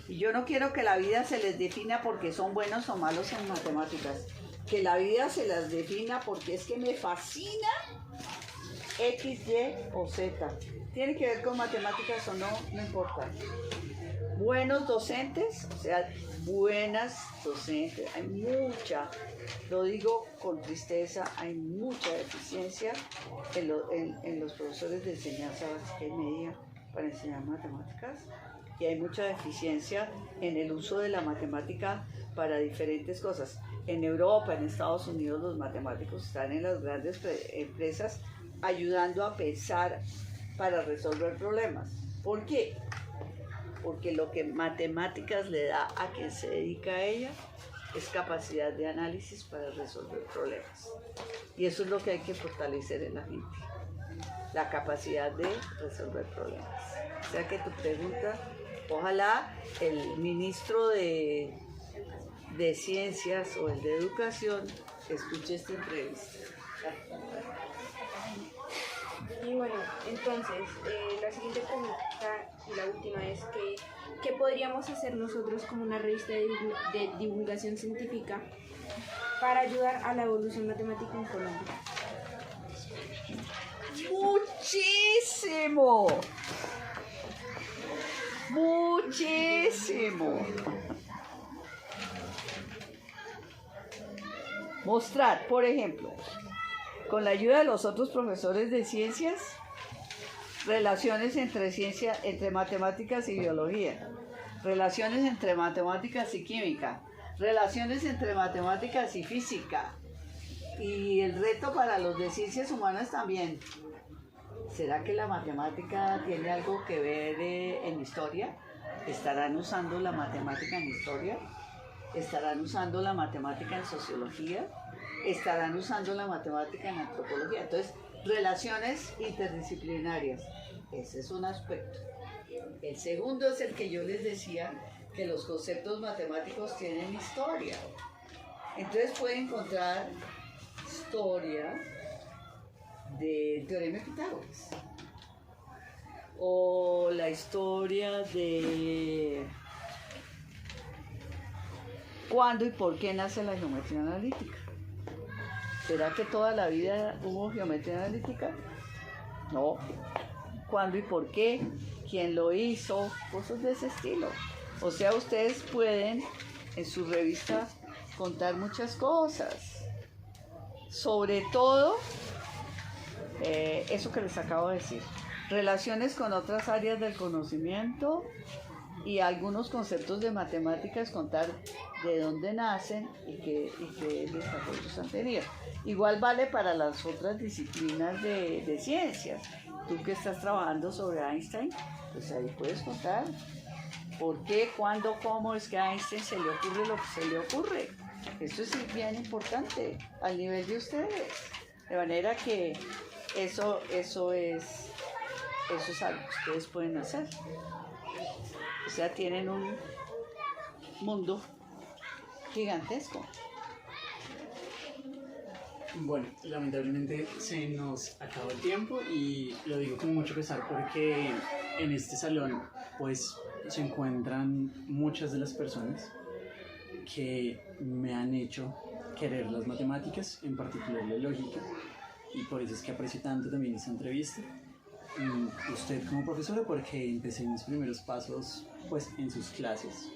Y yo no quiero que la vida se les defina porque son buenos o malos en matemáticas. Que la vida se las defina porque es que me fascina X, Y o Z. Tiene que ver con matemáticas o no, no importa. Buenos docentes, o sea, buenas docentes, hay mucha, lo digo con tristeza, hay mucha deficiencia en los profesores de enseñanza básica y media para enseñar matemáticas, y hay mucha deficiencia en el uso de la matemática para diferentes cosas. En Europa, en Estados Unidos, los matemáticos están en las grandes empresas ayudando a pensar para resolver problemas. ¿Por qué? Porque lo que matemáticas le da a quien se dedica a ella es capacidad de análisis para resolver problemas. Y eso es lo que hay que fortalecer en la gente, la capacidad de resolver problemas. O sea que tu pregunta, ojalá el ministro de Ciencias o el de Educación escuche esta entrevista. Y bueno, entonces, la siguiente pregunta y la última es que, ¿qué podríamos hacer nosotros como una revista de divulgación científica para ayudar a la evolución matemática en Colombia? ¡Muchísimo! ¡Muchísimo! Mostrar, por ejemplo, con la ayuda de los otros profesores de ciencias, relaciones entre matemáticas y biología, relaciones entre matemáticas y química, relaciones entre matemáticas y física, y el reto para los de ciencias humanas también. ¿Será que la matemática tiene algo que ver en historia? ¿Estarán usando la matemática en historia? ¿Estarán usando la matemática en sociología? ¿Estarán usando la matemática en antropología? Entonces, relaciones interdisciplinarias. Ese es un aspecto. El segundo es el que yo les decía, que los conceptos matemáticos tienen historia. Entonces pueden encontrar historia del teorema de Pitágoras, o la historia de cuándo y por qué nace la geometría analítica. ¿Será que toda la vida hubo geometría analítica? No. ¿Cuándo y por qué? ¿Quién lo hizo? Cosas de ese estilo. O sea, ustedes pueden en su revista contar muchas cosas. Sobre todo, eso que les acabo de decir. Relaciones con otras áreas del conocimiento y algunos conceptos de matemáticas, contar de dónde nacen y qué desarrollos han tenido. Igual vale para las otras disciplinas de ciencias. Tú que estás trabajando sobre Einstein, pues ahí puedes contar por qué, cuándo, cómo es que a Einstein se le ocurre lo que se le ocurre. Esto es bien importante al nivel de ustedes. De manera que eso es algo que ustedes pueden hacer. O sea, tienen un mundo gigantesco. Bueno, lamentablemente se nos acabó el tiempo y lo digo con mucho pesar porque en este salón pues se encuentran muchas de las personas que me han hecho querer las matemáticas, en particular la lógica, y por eso es que aprecio tanto también esta entrevista. Y usted como profesora, porque empecé mis primeros pasos pues en sus clases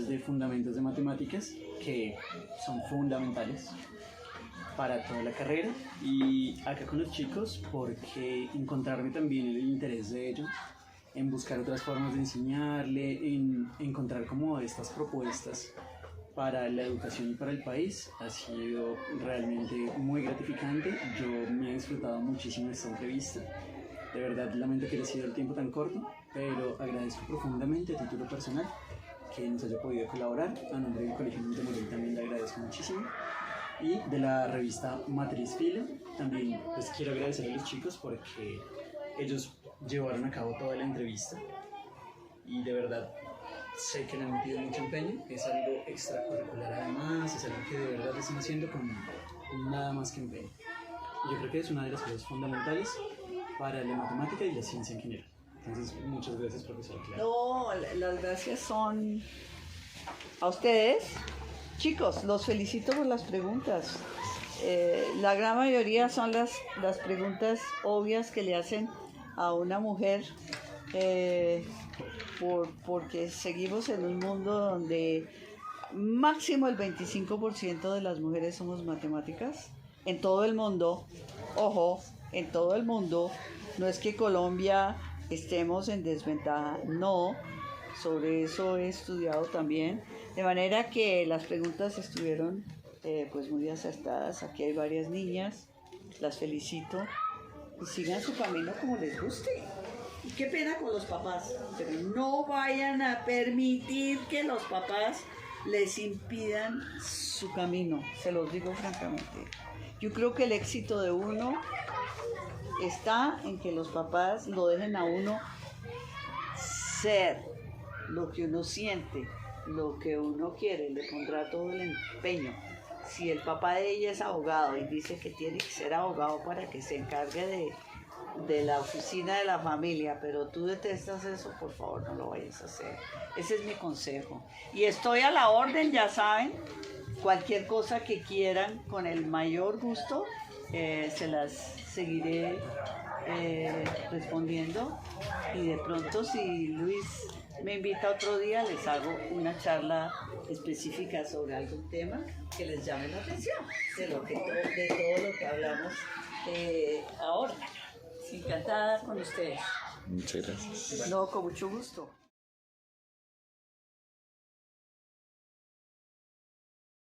de fundamentos de matemáticas que son fundamentales para toda la carrera, y acá con los chicos porque encontrarme también el interés de ellos en buscar otras formas de enseñarle, en encontrar como estas propuestas para la educación y para el país ha sido realmente muy gratificante. Yo me he disfrutado muchísimo esta entrevista. De verdad lamento que haya sido el tiempo tan corto, pero agradezco profundamente a título personal que nos haya podido colaborar. A nombre del Colegio Montemuril también le agradezco muchísimo. Y de la revista Matriz Fila también pues quiero agradecer a los chicos porque ellos llevaron a cabo toda la entrevista y de verdad sé que le han metido mucho empeño. Es algo extracurricular además, es algo que de verdad están haciendo con nada más que empeño. Y yo creo que es una de las cosas fundamentales para la matemática y la ciencia en general. Entonces, muchas gracias, profesor Clara. No, las gracias son a ustedes. Chicos, los felicito por las preguntas. La gran mayoría son las preguntas obvias que le hacen a una mujer, porque seguimos en un mundo donde máximo el 25% de las mujeres somos matemáticas. En todo el mundo, ojo, en todo el mundo, no es que Colombia estemos en desventaja, no, sobre eso he estudiado también, de manera que las preguntas estuvieron pues muy acertadas. Aquí hay varias niñas, las felicito y sigan su camino como les guste. Y qué pena con los papás, pero no vayan a permitir que los papás les impidan su camino, se los digo francamente. Yo creo que el éxito de uno está en que los papás lo dejen a uno ser lo que uno siente, lo que uno quiere, le pondrá todo el empeño. Si el papá de ella es abogado y dice que tiene que ser abogado para que se encargue de la oficina de la familia, pero tú detestas eso, por favor no lo vayas a hacer. Ese es mi consejo. Y estoy a la orden, ya saben, cualquier cosa que quieran, con el mayor gusto, se las seguiré respondiendo. Y de pronto, si Luis me invita otro día, les hago una charla específica sobre algún tema que les llame la atención de todo lo que hablamos ahora. Encantada con ustedes. Muchas gracias. No, con mucho gusto.